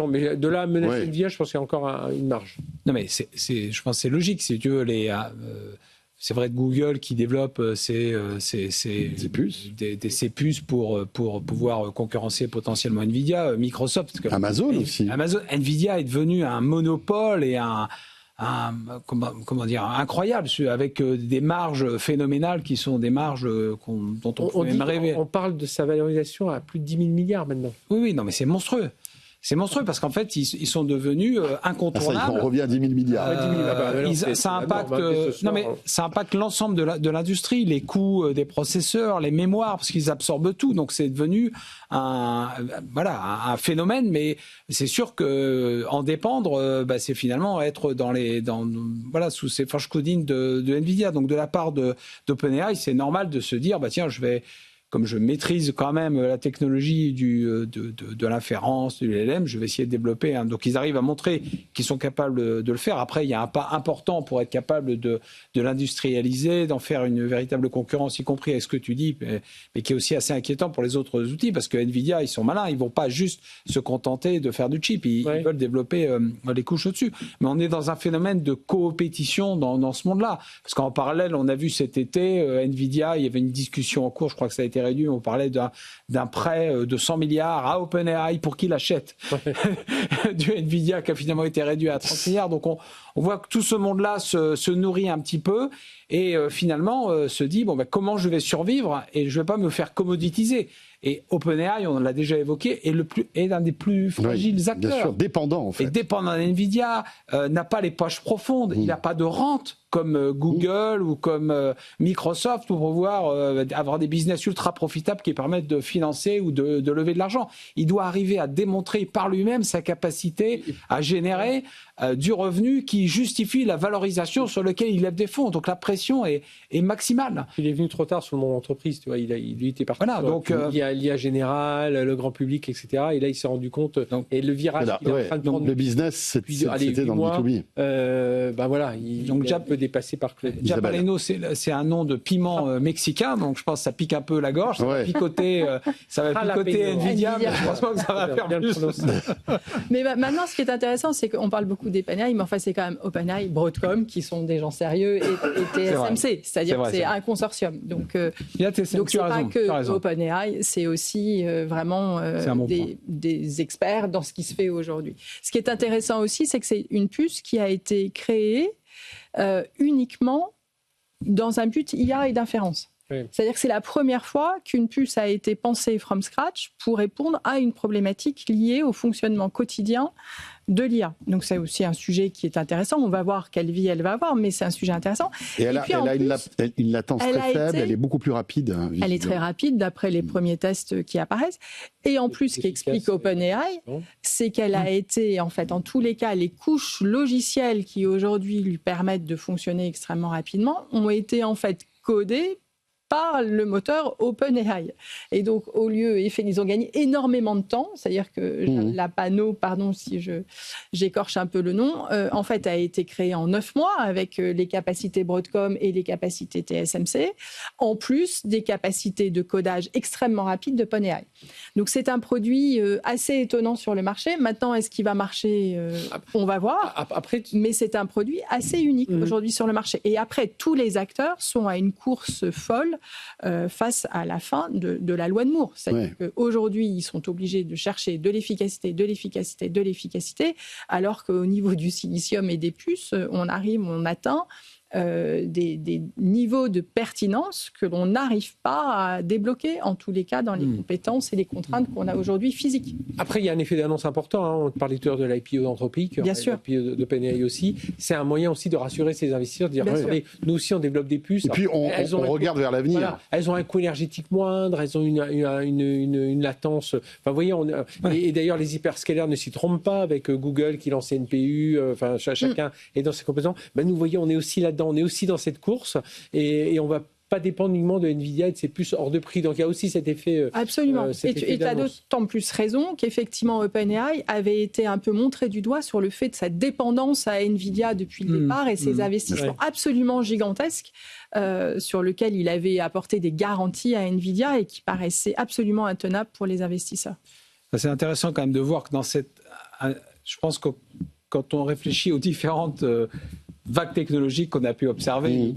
Mais de là à menacer Nvidia, je pense qu'il y a encore une marge. Non, mais je pense que c'est logique. Si tu veux, c'est vrai de Google qui développe ces puces pour pouvoir concurrencer potentiellement Nvidia, Microsoft. Amazon aussi. Nvidia est devenu un monopole et incroyable, avec des marges phénoménales qui sont des marges dont on peut même rêver. On parle de sa valorisation à plus de 10 000 milliards maintenant. Oui, non, mais c'est monstrueux. C'est monstrueux parce qu'en fait, ils sont devenus incontournables. On revient à 10 000 milliards. Ça impacte l'ensemble de l'industrie, les coûts des processeurs, les mémoires, parce qu'ils absorbent tout. Donc c'est devenu un phénomène, mais c'est sûr que en dépendre, c'est finalement être sous ces fourches codines de Nvidia. Donc de la part d'OpenAI, c'est normal de se dire comme je maîtrise quand même la technologie de l'inférence, du LLM, je vais essayer de développer. Donc ils arrivent à montrer qu'ils sont capables de le faire. Après, il y a un pas important pour être capable de l'industrialiser, d'en faire une véritable concurrence, y compris avec ce que tu dis, mais qui est aussi assez inquiétant pour les autres outils, parce que Nvidia, ils sont malins, ils vont pas juste se contenter de faire du chip, ils veulent développer les couches au-dessus. Mais on est dans un phénomène de coopétition dans ce monde-là. Parce qu'en parallèle, on a vu cet été, Nvidia, il y avait une discussion en cours, je crois que ça a été réduit, on parlait d'un prêt de 100 milliards à OpenAI pour qu'il achète du Nvidia qui a finalement été réduit à 30 milliards. Donc on voit que tout ce monde-là se nourrit un petit peu et finalement se dit comment je vais survivre et je ne vais pas me faire commoditiser. Et OpenAI, on l'a déjà évoqué, est l'un des plus fragiles acteurs. Bien sûr, dépendant en fait. Et dépendant d'NVIDIA, n'a pas les poches profondes, il n'a pas de rente comme Google ou comme Microsoft pour pouvoir avoir des business ultra profitables qui permettent de financer ou de lever de l'argent. Il doit arriver à démontrer par lui-même sa capacité à générer du revenu qui justifie la valorisation sur laquelle il lève des fonds. Donc la pression est maximale. Il est venu trop tard sur le monde entreprise, tu vois. Il était parti voilà, sur donc, l'IA générale, le grand public, etc. Et là, il s'est rendu compte. Et le virage qu'il est en train de prendre. Le business, c'était dans le B2B. Il est un peu dépassé par Claude. Japaleno, c'est un nom de piment mexicain, donc je pense que ça pique un peu la gorge. Ça va picoter Nvidia, mais je pense pas que ça va faire plus. Mais maintenant, ce qui est intéressant, c'est qu'on parle beaucoup d'OpenAI, mais enfin, c'est quand même OpenAI, Broadcom, qui sont des gens sérieux, et TSMC, c'est-à-dire que c'est un consortium. Donc, c'est pas que OpenAI, c'est aussi vraiment des experts dans ce qui se fait aujourd'hui. Ce qui est intéressant aussi, c'est que c'est une puce qui a été créée uniquement dans un but IA et d'inférence. Oui. C'est-à-dire que c'est la première fois qu'une puce a été pensée from scratch pour répondre à une problématique liée au fonctionnement quotidien de l'IA. Donc c'est aussi un sujet qui est intéressant. On va voir quelle vie elle va avoir, mais c'est un sujet intéressant. Et elle a une latence très faible, elle est beaucoup plus rapide. Elle est très rapide d'après les premiers tests qui apparaissent. Et en plus, ce qui explique OpenAI, c'est qu'elle a été, en fait, en tous les cas, les couches logicielles qui aujourd'hui lui permettent de fonctionner extrêmement rapidement ont été en fait codées par le moteur OpenAI. Et donc, au lieu, ils ont gagné énormément de temps, c'est-à-dire que la Pano, pardon si j'écorche un peu le nom, en fait, a été créée en 9 mois avec les capacités Broadcom et les capacités TSMC, en plus des capacités de codage extrêmement rapides d'OpenAI. Donc, c'est un produit assez étonnant sur le marché. Maintenant, est-ce qu'il va marcher on va voir. Mais c'est un produit assez unique aujourd'hui sur le marché. Et après, tous les acteurs sont à une course folle face à la fin de la loi de Moore. C'est-à-dire qu'aujourd'hui, ils sont obligés de chercher de l'efficacité, alors qu'au niveau du silicium et des puces, on atteint des niveaux de pertinence que l'on n'arrive pas à débloquer, en tous les cas, dans les compétences et les contraintes qu'on a aujourd'hui physiques. Après, il y a un effet d'annonce important. On parlait tout à l'heure de l'IPO d'Anthropic, l'IPO d'OpenAI aussi. C'est un moyen aussi de rassurer ses investisseurs, de dire regardez, nous aussi, on développe des puces. Et puis, on regarde vers l'avenir. Voilà, elles ont un coût énergétique moindre, elles ont une latence. Enfin, vous voyez, et d'ailleurs, les hyperscalers ne s'y trompent pas avec Google qui lance NPU. Enfin, chacun est dans ses compétences. Ben, nous, voyez, on est aussi là-dedans. On est aussi dans cette course et on va pas dépendre uniquement de Nvidia et de ses puces hors de prix. Donc il y a aussi cet effet. Absolument. Et tu as d'autant plus raison qu'effectivement OpenAI avait été un peu montré du doigt sur le fait de sa dépendance à Nvidia depuis le départ et ses investissements absolument gigantesques sur lesquels il avait apporté des garanties à Nvidia et qui paraissaient absolument intenables pour les investisseurs. C'est intéressant quand même de voir que dans cette. Je pense que quand on réfléchit aux différentes vagues technologiques qu'on a pu observer,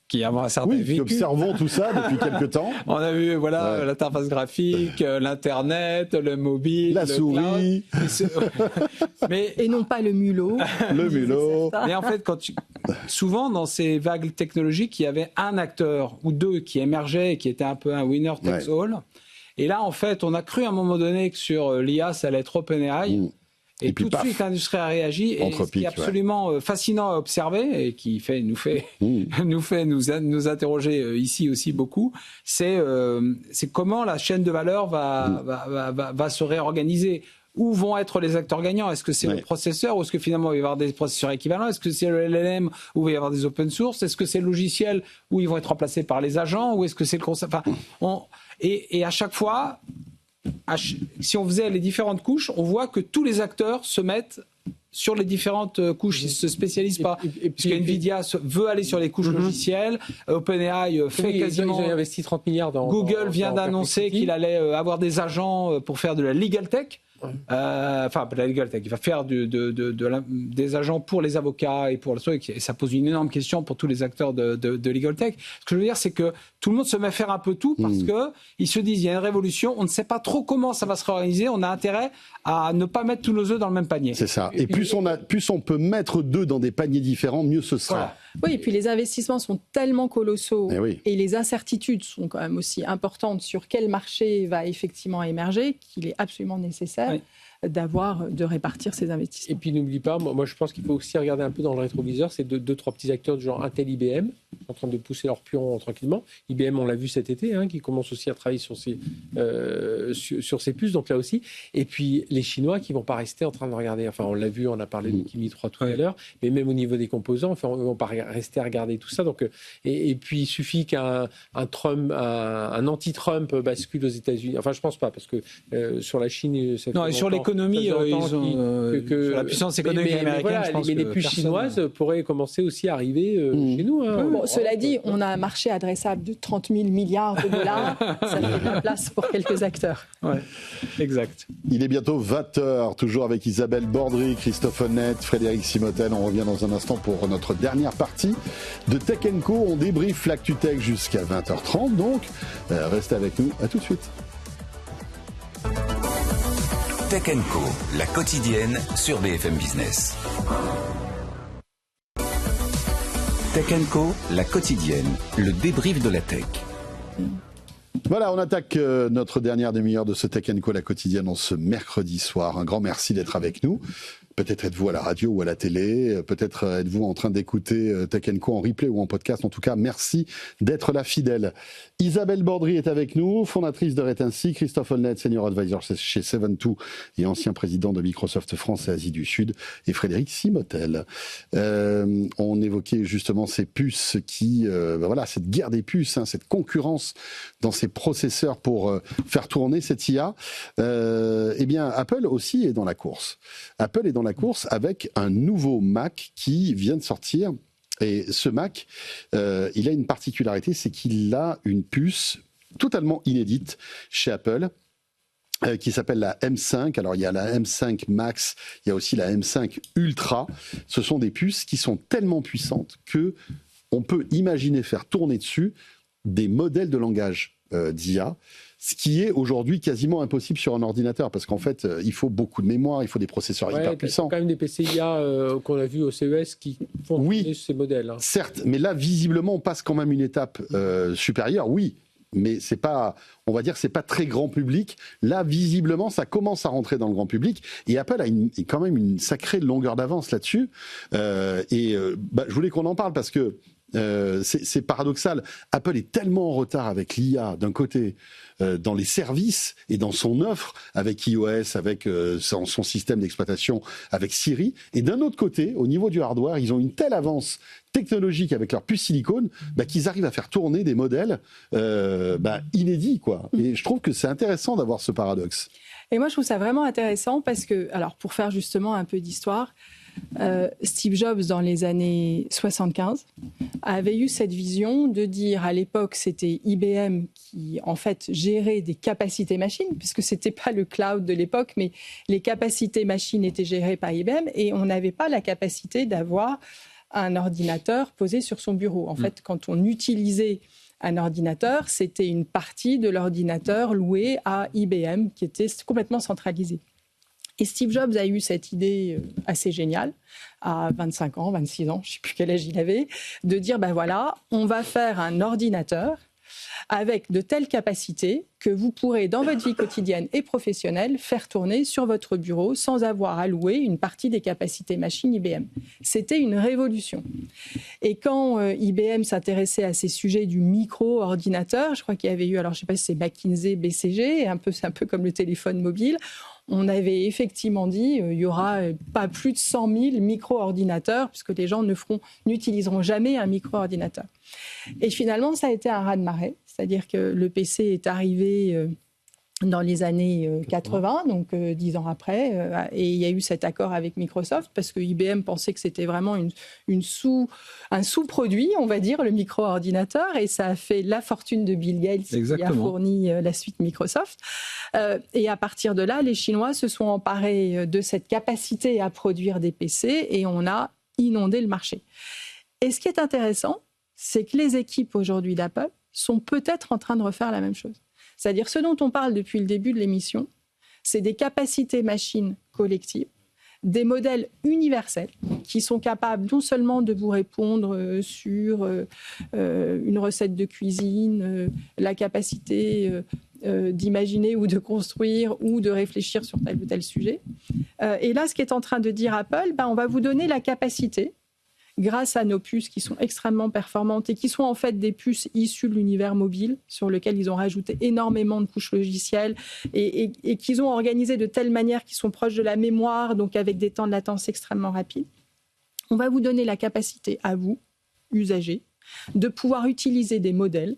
qui avons un certain vécu. Qui observons tout ça depuis quelques temps. On a vu l'interface graphique, l'Internet, le mobile, la souris. Et non pas le mulot. Le mulot. Mais en fait, souvent dans ces vagues technologiques, il y avait un acteur ou deux qui émergeaient et qui était un peu un winner takes all. Et là, en fait, on a cru à un moment donné que sur l'IA, ça allait être OpenAI. Et tout de suite, l'industrie a réagi. Et ce qui est absolument fascinant à observer et qui nous interroger ici aussi beaucoup, c'est comment la chaîne de valeur va se réorganiser. Où vont être les acteurs gagnants? Est-ce que c'est le processeur ou est-ce que finalement il va y avoir des processeurs équivalents? Est-ce que c'est le LLM où il va y avoir des open source? Est-ce que c'est le logiciel où ils vont être remplacés par les agents? Ou est-ce que c'est le concept? Et à chaque fois, si on faisait les différentes couches, on voit que tous les acteurs se mettent sur les différentes couches, ils ne se spécialisent pas. Puisque Nvidia veut aller sur les couches logicielles, OpenAI fait quasiment... Ils ont investi 30 milliards dans... Google vient d'annoncer qu'il allait avoir des agents pour faire de la legal tech. enfin la legal tech, il va faire des agents pour les avocats et pour le truc, et ça pose une énorme question pour tous les acteurs de legal tech. Ce que je veux dire, c'est que tout le monde se met à faire un peu tout parce que ils se disent il y a une révolution, on ne sait pas trop comment ça va se réorganiser, on a intérêt à ne pas mettre tous nos œufs dans le même panier. C'est ça. Et plus on peut mettre d'œufs dans des paniers différents, mieux ce sera. Voilà. Oui, et puis les investissements sont tellement colossaux oui. et les incertitudes sont quand même aussi importantes sur quel marché va effectivement émerger qu'il est absolument nécessaire de répartir ces investissements. Et puis n'oublie pas, moi je pense qu'il faut aussi regarder un peu dans le rétroviseur, c'est deux, trois petits acteurs du genre Intel, IBM, en train de pousser leur pion tranquillement. IBM, on l'a vu cet été, qui commence aussi à travailler sur ses puces, donc là aussi. Et puis les Chinois qui ne vont pas rester en train de regarder. Enfin, on l'a vu, on a parlé de Kimi 3 tout à l'heure, mais même au niveau des composants, enfin, on ne va pas rester à regarder tout ça. Donc, et puis il suffit qu'un anti-Trump bascule aux États-Unis. Enfin, je ne pense pas, parce que sur la Chine, non, et sur l'économie, ils ont sur la puissance économique américaine. Voilà, je pense mais les puces chinoises pourraient commencer aussi à arriver chez nous. Bon, cela dit, on a un marché adressable de 30 000 milliards de dollars. Ça fait de la place pour quelques acteurs. Ouais, exact. Il est bientôt 20h, toujours avec Isabelle Bordry, Christophe Honnête, Frédéric Simotel. On revient dans un instant pour notre dernière partie de Tech & Co. On débriefe l'ActuTech jusqu'à 20h30, donc restez avec nous, à tout de suite. Tech & Co, la quotidienne sur BFM Business. Tech & Co, la quotidienne, le débrief de la tech. Voilà, on attaque notre dernière demi-heure de ce Tech & Co, la quotidienne, en ce mercredi soir. Un grand merci d'être avec nous. Peut-être êtes-vous à la radio ou à la télé, peut-être êtes-vous en train d'écouter Tech & Co en replay ou en podcast. En tout cas, merci d'être là fidèle. Isabelle Bordry est avec nous, fondatrice de Retency, Christophe Holnet, senior advisor chez 72 et ancien président de Microsoft France et Asie du Sud, et Frédéric Simotel. On évoquait justement ces puces qui, voilà, cette guerre des puces, cette concurrence dans ces processeurs pour faire tourner cette IA. Eh bien, Apple aussi est dans la course. Apple est dans la course avec un nouveau Mac qui vient de sortir. Et ce Mac, il a une particularité, c'est qu'il a une puce totalement inédite chez Apple, qui s'appelle la M5. Alors, il y a la M5 Max, il y a aussi la M5 Ultra. Ce sont des puces qui sont tellement puissantes que on peut imaginer faire tourner dessus des modèles de langage d'IA, ce qui est aujourd'hui quasiment impossible sur un ordinateur, parce qu'en fait, il faut beaucoup de mémoire, il faut des processeurs hyper puissants. Il y a quand même des PC IA qu'on a vus au CES qui font tourner ces modèles. Certes, mais là, visiblement, on passe quand même une étape supérieure, oui, mais c'est pas, on va dire, c'est pas très grand public. Là, visiblement, ça commence à rentrer dans le grand public, et Apple a quand même une sacrée longueur d'avance là-dessus. Je voulais qu'on en parle parce que c'est paradoxal. Apple est tellement en retard avec l'IA d'un côté, dans les services et dans son offre avec iOS, avec son système d'exploitation, avec Siri, et d'un autre côté, au niveau du hardware, ils ont une telle avance technologique avec leur puce silicone qu'ils arrivent à faire tourner des modèles inédits, quoi. Et je trouve que c'est intéressant d'avoir ce paradoxe. Et moi, je trouve ça vraiment intéressant parce que, alors, pour faire justement un peu d'histoire, Steve Jobs, dans les années 75, avait eu cette vision de dire, à l'époque, c'était IBM qui, en fait, gérait des capacités machines, puisque c'était pas le cloud de l'époque, mais les capacités machines étaient gérées par IBM, et on n'avait pas la capacité d'avoir un ordinateur posé sur son bureau. En fait, quand on utilisait un ordinateur, c'était une partie de l'ordinateur loué à IBM, qui était complètement centralisée. Et Steve Jobs a eu cette idée assez géniale, à 25 ans, 26 ans, je ne sais plus quel âge il avait, de dire, voilà, on va faire un ordinateur avec de telles capacités que vous pourrez, dans votre vie quotidienne et professionnelle, faire tourner sur votre bureau sans avoir à louer une partie des capacités machines IBM. C'était une révolution. Et quand IBM s'intéressait à ces sujets du micro-ordinateur, je crois qu'il y avait eu, alors je ne sais pas si c'est McKinsey, BCG, c'est un peu comme le téléphone mobile, on avait effectivement dit il y aura pas plus de 100 000 micro-ordinateurs, puisque les gens n'utiliseront jamais un micro-ordinateur. Et finalement, ça a été un raz-de-marée, c'est-à-dire que le PC est arrivé dans les années 80, donc 10 ans après. Et il y a eu cet accord avec Microsoft parce que IBM pensait que c'était vraiment un sous-produit, on va dire, le micro-ordinateur. Et ça a fait la fortune de Bill Gates qui a fourni la suite Microsoft. Et à partir de là, les Chinois se sont emparés de cette capacité à produire des PC et on a inondé le marché. Et ce qui est intéressant, c'est que les équipes aujourd'hui d'Apple sont peut-être en train de refaire la même chose. C'est-à-dire ce dont on parle depuis le début de l'émission, c'est des capacités machines collectives, des modèles universels qui sont capables non seulement de vous répondre sur une recette de cuisine, la capacité d'imaginer ou de construire ou de réfléchir sur tel ou tel sujet. Et là, ce qu'est en train de dire Apple, on va vous donner la capacité, grâce à nos puces qui sont extrêmement performantes et qui sont en fait des puces issues de l'univers mobile, sur lequel ils ont rajouté énormément de couches logicielles et qu'ils ont organisé de telle manière qu'ils sont proches de la mémoire, donc avec des temps de latence extrêmement rapides. On va vous donner la capacité à vous, usagers, de pouvoir utiliser des modèles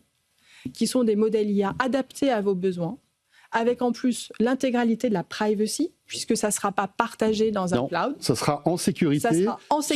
qui sont des modèles IA adaptés à vos besoins, avec en plus l'intégralité de la privacy, puisque ça ne sera pas partagé dans un cloud. Ça sera en sécurité,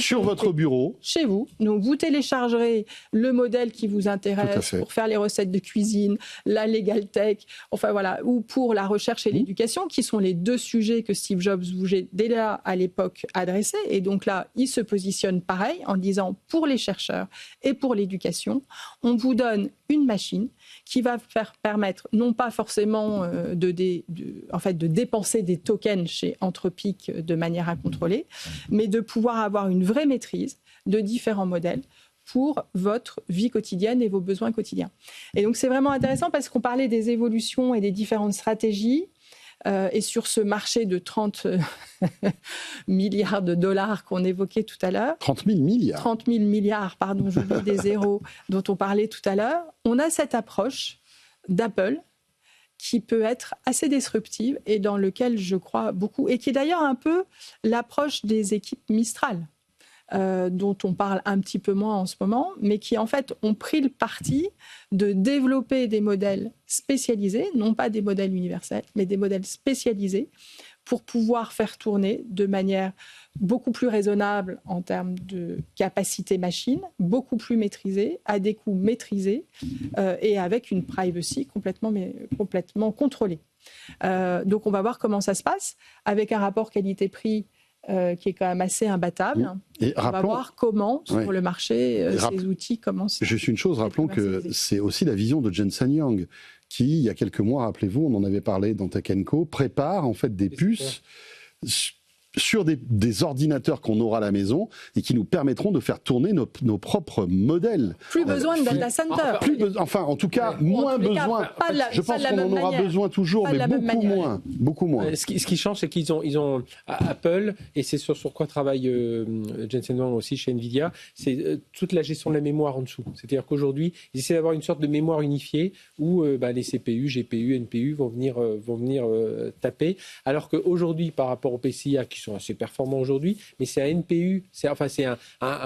sur votre bureau. Chez vous. Donc, vous téléchargerez le modèle qui vous intéresse pour faire les recettes de cuisine, la legal tech, enfin voilà, ou pour la recherche et l'éducation, qui sont les deux sujets que Steve Jobs voulait déjà à l'époque adresser. Et donc là, il se positionne pareil en disant, pour les chercheurs et pour l'éducation, on vous donne une machine qui va permettre, non pas forcément de dépenser des tokens chez Anthropic de manière incontrôlée, mais de pouvoir avoir une vraie maîtrise de différents modèles pour votre vie quotidienne et vos besoins quotidiens. Et donc c'est vraiment intéressant parce qu'on parlait des évolutions et des différentes stratégies. Et sur ce marché de 30 milliards de dollars qu'on évoquait tout à l'heure. 30 000 milliards 30 000 milliards, pardon, j'oublie des zéros, dont on parlait tout à l'heure. On a cette approche d'Apple qui peut être assez disruptive et dans lequel je crois beaucoup, et qui est d'ailleurs un peu l'approche des équipes Mistral, dont on parle un petit peu moins en ce moment, mais qui en fait ont pris le parti de développer des modèles spécialisés, non pas des modèles universels, mais des modèles spécialisés pour pouvoir faire tourner de manière beaucoup plus raisonnable en termes de capacité machine, beaucoup plus maîtrisée, à des coûts maîtrisés et avec une privacy complètement contrôlée. Donc on va voir comment ça se passe avec un rapport qualité-prix qui est quand même assez imbattable. Et on va voir comment, sur le marché, ces outils commencent. Juste une chose, rappelons que c'est aussi la vision de Jensen Huang, qui, il y a quelques mois, rappelez-vous, on en avait parlé dans Tech & Co, prépare en fait des puces sur des ordinateurs qu'on aura à la maison et qui nous permettront de faire tourner nos propres modèles. Plus besoin de data center. Enfin, en tout cas, moins besoin. Je pense qu'on en aura besoin toujours, mais beaucoup moins. Ce qui change, c'est qu'ils ont Apple, et c'est sur quoi travaille Jensen Huang aussi chez Nvidia, c'est toute la gestion de la mémoire en dessous. C'est-à-dire qu'aujourd'hui, ils essaient d'avoir une sorte de mémoire unifiée où les CPU, GPU, NPU vont venir taper, alors qu'aujourd'hui, par rapport aux PCIA qui sont assez performants aujourd'hui, mais c'est un NPU, c'est un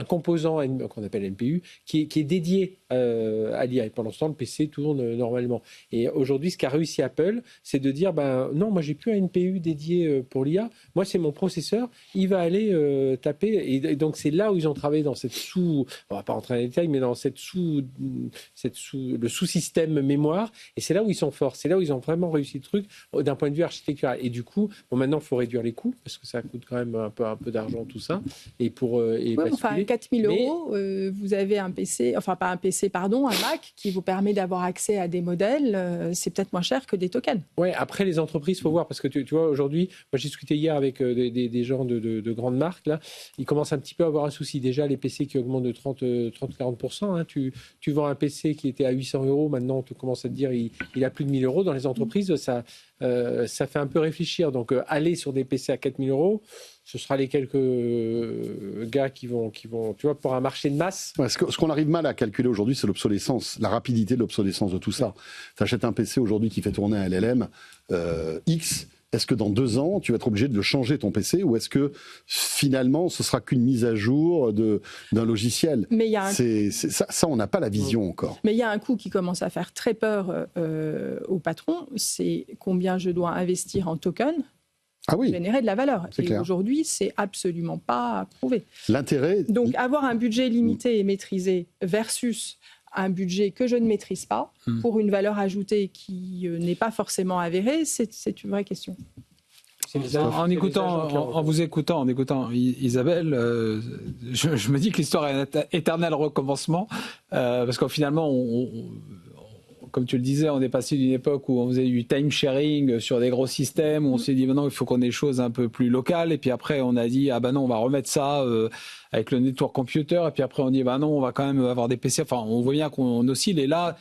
composant qu'on appelle NPU qui est dédié à l'IA. Et pendant ce temps, le PC tourne normalement. Et aujourd'hui, ce qu'a réussi Apple, c'est de dire non, moi j'ai plus un NPU dédié pour l'IA. Moi, c'est mon processeur, il va aller taper. Et donc c'est là où ils ont travaillé dans cette on va pas rentrer dans les détails, mais dans le sous-système mémoire. Et c'est là où ils sont forts. C'est là où ils ont vraiment réussi le truc d'un point de vue architectural. Et du coup, maintenant, il faut réduire les coûts parce que ça coûte quand même un peu d'argent tout ça. Et pour 4 000 euros, vous avez un PC, un Mac qui vous permet d'avoir accès à des modèles. C'est peut-être moins cher que des tokens. Ouais. Après les entreprises, faut voir parce que tu vois aujourd'hui, moi j'ai discuté hier avec des gens de grandes marques là. Ils commencent un petit peu à avoir un souci. Déjà les PC qui augmentent de 30-40%. Hein. Tu vends un PC qui était à 800 euros, maintenant on te commence à te dire il a plus de 1 000 euros. Dans les entreprises, ça fait un peu réfléchir. Donc aller sur des PC à 4 000 euros, ce sera les quelques gars qui vont, tu vois, pour un marché de masse. Ouais, ce qu'on arrive mal à calculer aujourd'hui, c'est l'obsolescence, la rapidité de l'obsolescence de tout ça. Tu achètes un PC aujourd'hui qui fait tourner un LLM X, est-ce que dans 2 ans, tu vas être obligé de changer ton PC ou est-ce que finalement, ce sera qu'une mise à jour d'un logiciel? Mais il y a ça, on n'a pas la vision encore. Mais il y a un coût qui commence à faire très peur aux patrons, c'est combien je dois investir en tokens pour générer de la valeur. Et clair. Aujourd'hui, c'est absolument pas prouvé. L'intérêt... Donc, avoir un budget limité et maîtrisé versus un budget que je ne maîtrise pas pour une valeur ajoutée qui n'est pas forcément avérée, c'est une vraie question. En vous écoutant Isabelle, je me dis que l'histoire est un éternel recommencement, parce qu'au finalement, comme tu le disais, on est passé d'une époque où on faisait du time sharing sur des gros systèmes, où on s'est dit maintenant il faut qu'on ait des choses un peu plus locales, et puis après on a dit non, on va remettre ça avec le network computer, et puis après on dit non, on va quand même avoir des PC. Enfin, on voit bien qu'on oscille, et là,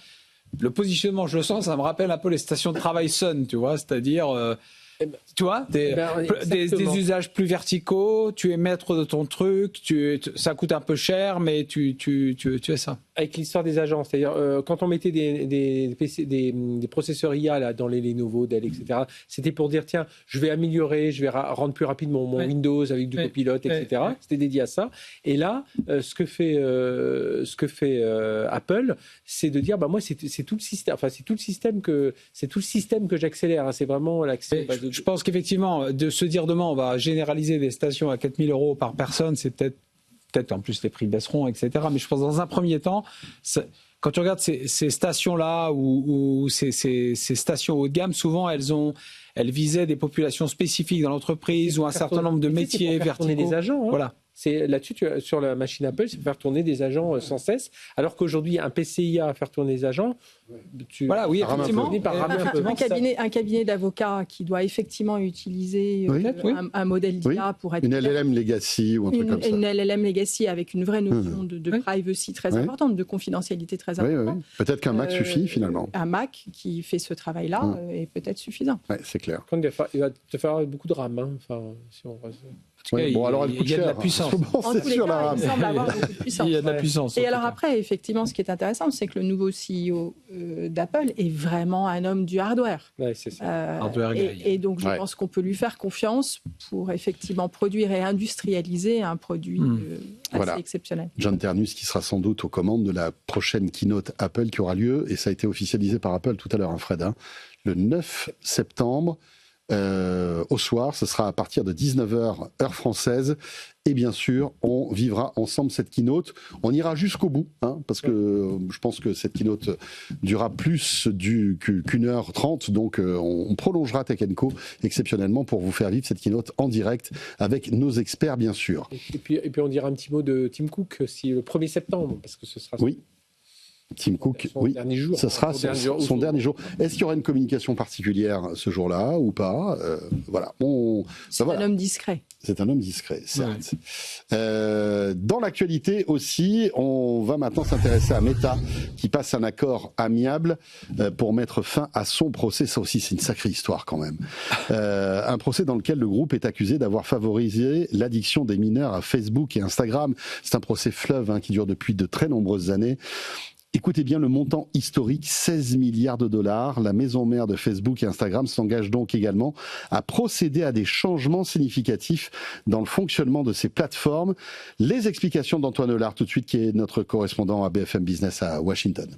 le positionnement, je le sens, ça me rappelle un peu les stations de travail Sun, tu vois, c'est-à-dire... tu vois, des usages plus verticaux, tu es maître de ton truc, ça coûte un peu cher, mais tu as ça. Avec l'histoire des agences, c'est-à-dire quand on mettait des processeurs IA là, dans les Lenovo, Dell, etc., c'était pour dire tiens, je vais améliorer, je vais rendre plus rapide mon Windows avec du copilote, etc. C'était dédié à ça. Et là, ce que fait Apple, c'est de dire moi c'est tout le système, enfin c'est tout le système que j'accélère. Hein, c'est vraiment l'accès. Je pense qu'effectivement, de se dire demain on va généraliser des stations à 4 000 € par personne, c'est peut-être en plus les prix baisseront, etc. Mais je pense dans un premier temps, quand tu regardes ces stations-là ou ces stations haut de gamme, souvent elles visaient des populations spécifiques dans l'entreprise ou un certain nombre de métiers verticaux. Tourner des agents. Hein. Voilà. C'est là-dessus, sur la machine Apple, c'est faire tourner des agents sans cesse. Alors qu'aujourd'hui, un PCIA à faire tourner des agents, effectivement. Un cabinet d'avocats qui doit effectivement utiliser un modèle d'IA pour être... Une LLM Legacy ou un truc comme ça. Une LLM Legacy avec une vraie notion de privacy très importante, de confidentialité très importante. Oui. Peut-être qu'un Mac suffit finalement. Un Mac qui fait ce travail-là est peut-être suffisant. Oui, c'est clair. Il va te faire beaucoup de RAM. Hein. Enfin, si on... alors elle coûte cher. Il y a de la puissance. En tous les cas, il semble avoir beaucoup de puissance. Il y a de la puissance. Et alors après, effectivement, ce qui est intéressant, c'est que le nouveau CEO d'Apple est vraiment un homme du hardware. Ouais, c'est ça. Et donc, je pense qu'on peut lui faire confiance pour effectivement produire et industrialiser un produit assez exceptionnel. John Ternus qui sera sans doute aux commandes de la prochaine keynote Apple qui aura lieu, et ça a été officialisé par Apple tout à l'heure, Fred, le 9 septembre. Au soir, ce sera à partir de 19h heure française, et bien sûr on vivra ensemble cette keynote. On ira jusqu'au bout, parce que je pense que cette keynote durera plus qu'1h30, donc on prolongera Tech & Co exceptionnellement pour vous faire vivre cette keynote en direct avec nos experts bien sûr. Et puis on dira un petit mot de Tim Cook aussi le 1er septembre, parce que ce sera... Tim Cook, dernier jour, ce sera son dernier jour. Est-ce qu'il y aura une communication particulière ce jour-là ou pas? Voilà. C'est un homme discret. C'est un homme discret, certes. Dans l'actualité aussi, on va maintenant s'intéresser à Meta, qui passe un accord amiable pour mettre fin à son procès. Ça aussi, c'est une sacrée histoire quand même. Un procès dans lequel le groupe est accusé d'avoir favorisé l'addiction des mineurs à Facebook et Instagram. C'est un procès fleuve qui dure depuis de très nombreuses années. Écoutez bien le montant historique, 16 milliards de dollars. La maison mère de Facebook et Instagram s'engage donc également à procéder à des changements significatifs dans le fonctionnement de ces plateformes. Les explications d'Antoine Hollard tout de suite, qui est notre correspondant à BFM Business à Washington.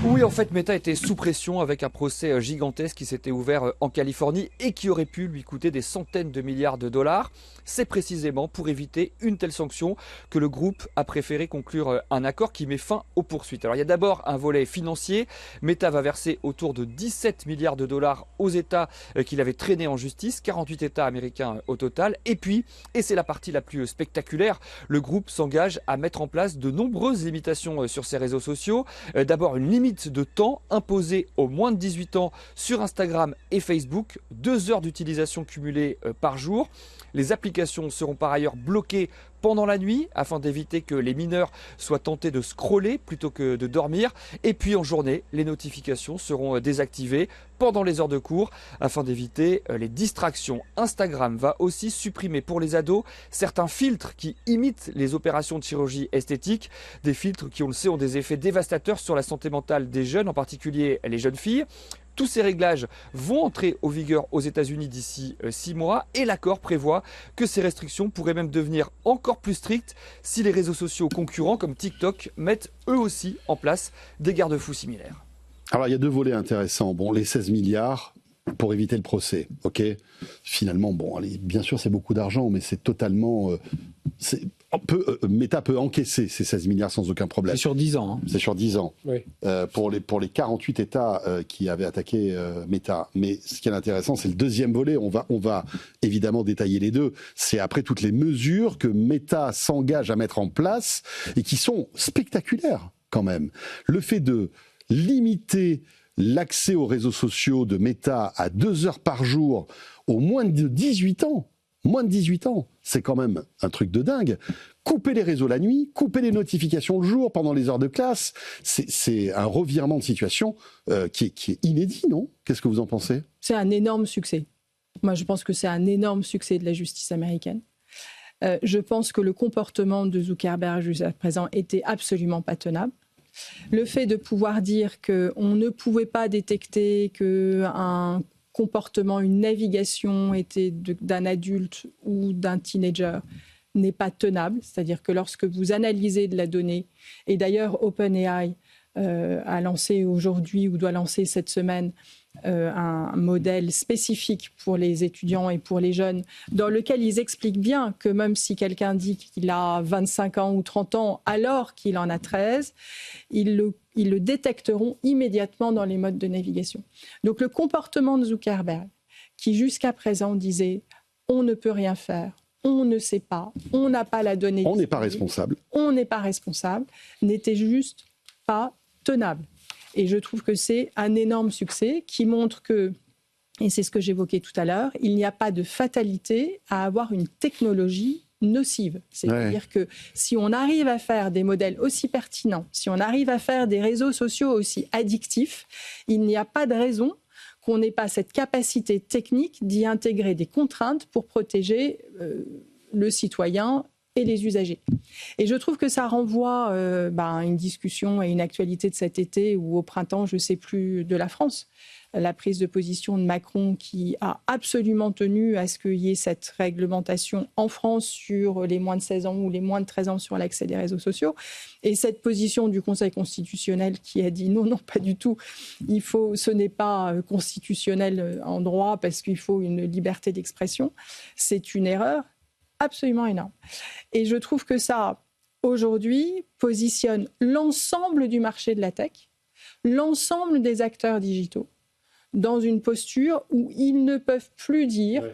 Oui, en fait, Meta était sous pression avec un procès gigantesque qui s'était ouvert en Californie et qui aurait pu lui coûter des centaines de milliards de dollars. C'est précisément pour éviter une telle sanction que le groupe a préféré conclure un accord qui met fin aux poursuites. Alors il y a d'abord un volet financier. Meta va verser autour de 17 milliards de dollars aux États qu'il avait traînés en justice, 48 États américains au total. Et puis, et c'est la partie la plus spectaculaire, le groupe s'engage à mettre en place de nombreuses limitations sur ses réseaux sociaux. D'abord une limite de temps imposée aux moins de 18 ans sur Instagram et Facebook, 2 heures d'utilisation cumulée par jour. Les applications seront par ailleurs bloquées pendant la nuit afin d'éviter que les mineurs soient tentés de scroller plutôt que de dormir. Et puis en journée, les notifications seront désactivées pendant les heures de cours afin d'éviter les distractions. Instagram va aussi supprimer pour les ados certains filtres qui imitent les opérations de chirurgie esthétique. Des filtres qui, on le sait, ont des effets dévastateurs sur la santé mentale des jeunes, en particulier les jeunes filles. Tous ces réglages vont entrer en vigueur aux États-Unis d'ici 6 mois et l'accord prévoit que ces restrictions pourraient même devenir encore plus strictes si les réseaux sociaux concurrents comme TikTok mettent eux aussi en place des garde-fous similaires. Alors il y a deux volets intéressants. Bon, les 16 milliards pour éviter le procès, ok. Finalement, bon, allez, bien sûr c'est beaucoup d'argent, mais c'est totalement... Meta peut encaisser ces 16 milliards sans aucun problème. C'est sur 10 ans. Hein. C'est sur 10 ans. Oui. Pour les 48 États qui avaient attaqué Meta. Mais ce qui est intéressant, c'est le deuxième volet. On va évidemment détailler les deux. C'est après toutes les mesures que Meta s'engage à mettre en place et qui sont spectaculaires quand même. Le fait de limiter l'accès aux réseaux sociaux de Meta à 2 heures par jour aux moins de 18 ans. Moins de 18 ans, c'est quand même un truc de dingue. Couper les réseaux la nuit, couper les notifications le jour pendant les heures de classe, c'est un revirement de situation qui est inédit, non ? Qu'est-ce que vous en pensez ? C'est un énorme succès. Moi, je pense que c'est un énorme succès de la justice américaine. Je pense que le comportement de Zuckerberg jusqu'à présent était absolument pas tenable. Le fait de pouvoir dire qu'on ne pouvait pas détecter qu'un comportement, une navigation était d'un adulte ou d'un teenager n'est pas tenable. C'est-à-dire que lorsque vous analysez de la donnée, et d'ailleurs OpenAI a lancé aujourd'hui ou doit lancer cette semaine un modèle spécifique pour les étudiants et pour les jeunes, dans lequel ils expliquent bien que même si quelqu'un dit qu'il a 25 ans ou 30 ans alors qu'il en a 13, ils le détecteront immédiatement dans les modes de navigation. Donc le comportement de Zuckerberg, qui jusqu'à présent disait « on ne peut rien faire », on ne sait pas, on n'a pas la donnée. On n'est pas responsable. On n'est pas responsable, n'était juste pas tenable. Et je trouve que c'est un énorme succès qui montre que, et c'est ce que j'évoquais tout à l'heure, il n'y a pas de fatalité à avoir une technologie nocive. C'est-à-dire que si on arrive à faire des modèles aussi pertinents, si on arrive à faire des réseaux sociaux aussi addictifs, il n'y a pas de raison qu'on n'ait pas cette capacité technique d'y intégrer des contraintes pour protéger le citoyen et les usagers. Et je trouve que ça renvoie à une discussion et une actualité de cet été ou au printemps, je ne sais plus, de la France. La prise de position de Macron qui a absolument tenu à ce qu'il y ait cette réglementation en France sur les moins de 16 ans ou les moins de 13 ans sur l'accès des réseaux sociaux. Et cette position du Conseil constitutionnel qui a dit non, pas du tout. Ce n'est pas constitutionnel en droit parce qu'il faut une liberté d'expression. C'est une erreur absolument énorme. Et je trouve que ça, aujourd'hui, positionne l'ensemble du marché de la tech, l'ensemble des acteurs digitaux, dans une posture où ils ne peuvent plus dire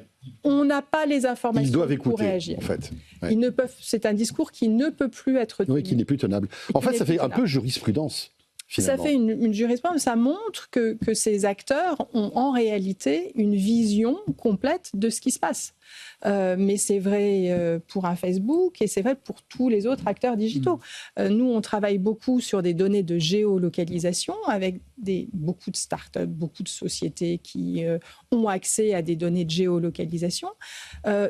on n'a pas les informations ils doivent écouter, pour réagir. En fait. Ouais. C'est un discours qui ne peut plus être tenu. Oui, qui n'est plus tenable. En fait, ça fait un peu jurisprudence. Finalement. Ça fait une jurisprudence, ça montre que ces acteurs ont en réalité une vision complète de ce qui se passe. Mais c'est vrai pour un Facebook et c'est vrai pour tous les autres acteurs digitaux. Nous, on travaille beaucoup sur des données de géolocalisation avec beaucoup de startups, beaucoup de sociétés qui ont accès à des données de géolocalisation.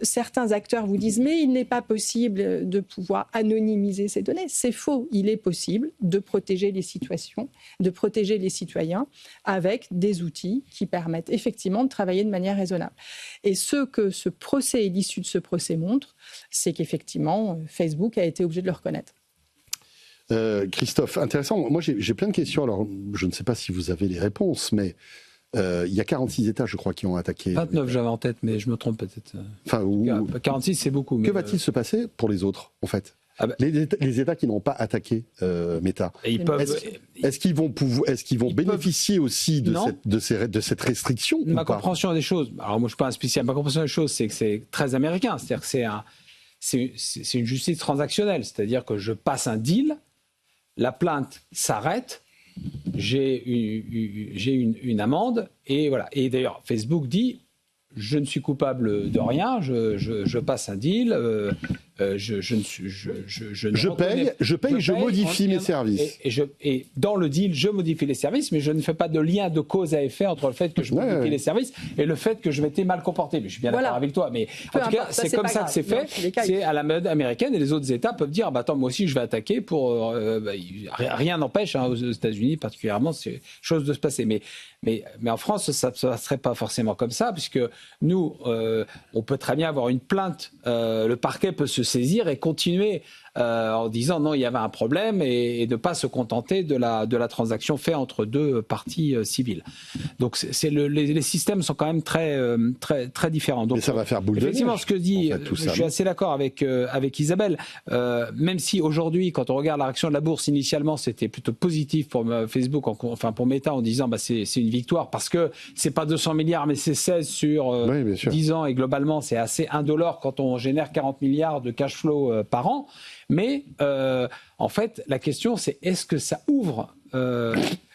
Certains acteurs vous disent mais il n'est pas possible de pouvoir anonymiser ces données. C'est faux. Il est possible de protéger les situations, de protéger les citoyens avec des outils qui permettent effectivement de travailler de manière raisonnable. Et ce que ce procès et l'issue de ce procès montre, c'est qu'effectivement, Facebook a été obligé de le reconnaître. Christophe, intéressant. Moi, j'ai plein de questions. Alors, je ne sais pas si vous avez les réponses, mais il y a 46 États, je crois, qui ont attaqué. 29, j'avais en tête, mais je me trompe peut-être. Enfin, 46, c'est beaucoup. Que va-t-il se passer pour les autres, en fait ? Les États qui n'ont pas attaqué Meta, est-ce qu'ils vont bénéficier aussi de cette restriction Ma compréhension des choses, alors moi je ne suis pas un spécialiste, ma compréhension des choses c'est que c'est très américain, c'est-à-dire que c'est une justice transactionnelle, c'est-à-dire que je passe un deal, la plainte s'arrête, j'ai une amende et voilà. Et d'ailleurs Facebook dit je ne suis coupable de rien, je passe un deal, Je paye, je modifie mes services. Et dans le deal, je modifie les services, mais je ne fais pas de lien de cause à effet entre le fait que je modifie les services et le fait que je m'étais mal comporté. Mais je suis bien d'accord avec toi. Mais en tout cas, c'est comme ça que c'est fait. C'est à la mode américaine et les autres États peuvent dire attends, moi aussi je vais attaquer pour. Rien n'empêche, aux États-Unis particulièrement, c'est chose de se passer. Mais en France, ça ne serait pas forcément comme ça, puisque nous, on peut très bien avoir une plainte. Le parquet peut se saisir et continuer en disant non, il y avait un problème et ne pas se contenter de la transaction faite entre deux parties civiles. Donc les systèmes sont quand même très différents. Donc, mais ça va faire boule de neige. Effectivement, ce que dit, je suis assez d'accord avec Isabelle. Même si aujourd'hui, quand on regarde la réaction de la bourse, initialement, c'était plutôt positif pour Facebook, enfin pour Meta, en disant c'est une victoire parce que c'est pas 200 milliards, mais c'est 16 sur 10 ans et globalement, c'est assez indolore quand on génère 40 milliards de cash flow par an. Mais en fait, la question, c'est est-ce que ça ouvre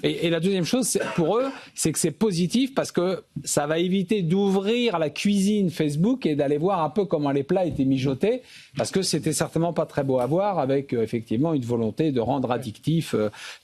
et la deuxième chose, pour eux, c'est que c'est positif parce que ça va éviter d'ouvrir la cuisine Facebook et d'aller voir un peu comment les plats étaient mijotés, parce que c'était certainement pas très beau à voir, avec effectivement une volonté de rendre addictifs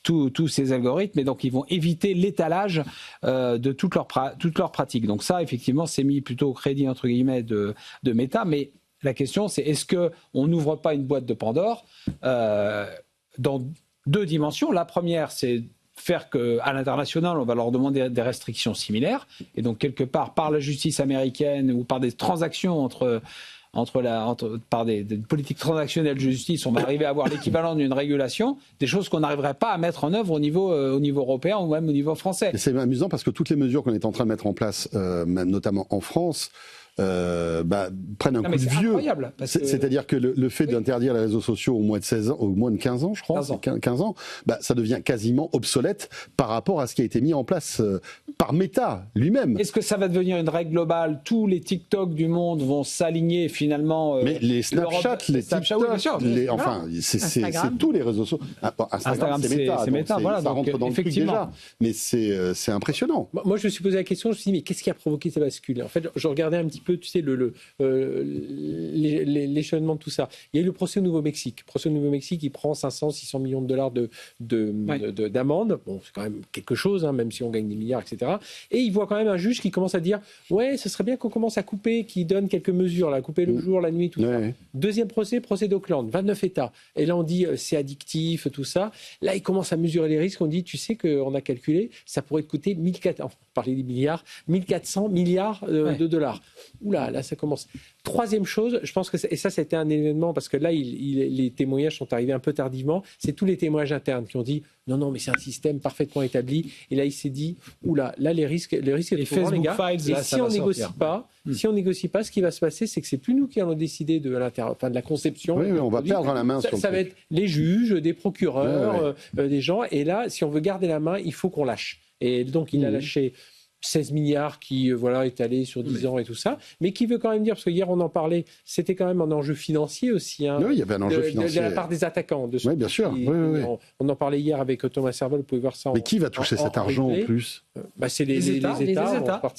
tous ces algorithmes. Et donc, ils vont éviter l'étalage de toutes leurs pratiques. Donc ça, effectivement, c'est mis plutôt au crédit, entre guillemets, de Meta. Mais la question, c'est est-ce qu'on n'ouvre pas une boîte de Pandore dans deux dimensions. La première, c'est faire qu'à l'international, on va leur demander des restrictions similaires. Et donc, quelque part, par la justice américaine ou par des transactions par des politiques transactionnelles de justice, on va arriver à avoir l'équivalent d'une régulation, des choses qu'on n'arriverait pas à mettre en œuvre au niveau européen ou même au niveau français. Et c'est amusant parce que toutes les mesures qu'on est en train de mettre en place, notamment en France, prennent un coup de vieux. C'est-à-dire que le fait d'interdire les réseaux sociaux au moins de 16 ans, au moins de 15 ans, je crois, 15 ans, ça devient quasiment obsolète par rapport à ce qui a été mis en place par Meta lui-même. Est-ce que ça va devenir une règle globale ? Tous les TikTok du monde vont s'aligner finalement. Mais les Snapchat, les TikTok, c'est tous les réseaux sociaux. Instagram, c'est Meta, voilà, ça rentre dans le truc déjà. Mais c'est impressionnant. Moi, je me suis posé la question, je me suis dit, mais qu'est-ce qui a provoqué ces bascules ? En fait, je regardais un petit peu, tu sais, l'échelonnement de tout ça. Il y a eu le procès au Nouveau-Mexique. Le procès au Nouveau-Mexique, il prend 500-600 millions de dollars d'amende. Bon, c'est quand même quelque chose, même si on gagne des milliards, etc. Et il voit quand même un juge qui commence à dire ouais, ce serait bien qu'on commence à couper, qui donne quelques mesures, là, couper le jour, la nuit, tout ça. Deuxième procès d'Auckland, 29 États. Et là, on dit c'est addictif, tout ça. Là, il commence à mesurer les risques. On dit tu sais qu'on a calculé, ça pourrait te coûter 1400 milliards de dollars. Oula, là, ça commence. Troisième chose, je pense que et ça, c'était un événement parce que là, les témoignages sont arrivés un peu tardivement. C'est tous les témoignages internes qui ont dit non, mais c'est un système parfaitement établi. Et là, il s'est dit oula, là, les risques les Facebook les gars. Files, et là, si on négocie pas, ce qui va se passer, c'est que c'est plus nous qui allons décider de la conception. Oui, on va perdre la main. Ça va être les juges, des procureurs, des gens. Et là, si on veut garder la main, il faut qu'on lâche. Et donc, il a lâché 16 milliards qui est allé sur 10 ans et tout ça, mais qui veut quand même dire, parce que hier on en parlait, c'était quand même un enjeu financier aussi. Oui, il y avait un enjeu financier. De la part des attaquants. Oui, bien sûr. On en parlait hier avec Thomas Serval, vous pouvez voir ça. Mais qui va toucher cet argent en plus ? C'est les États.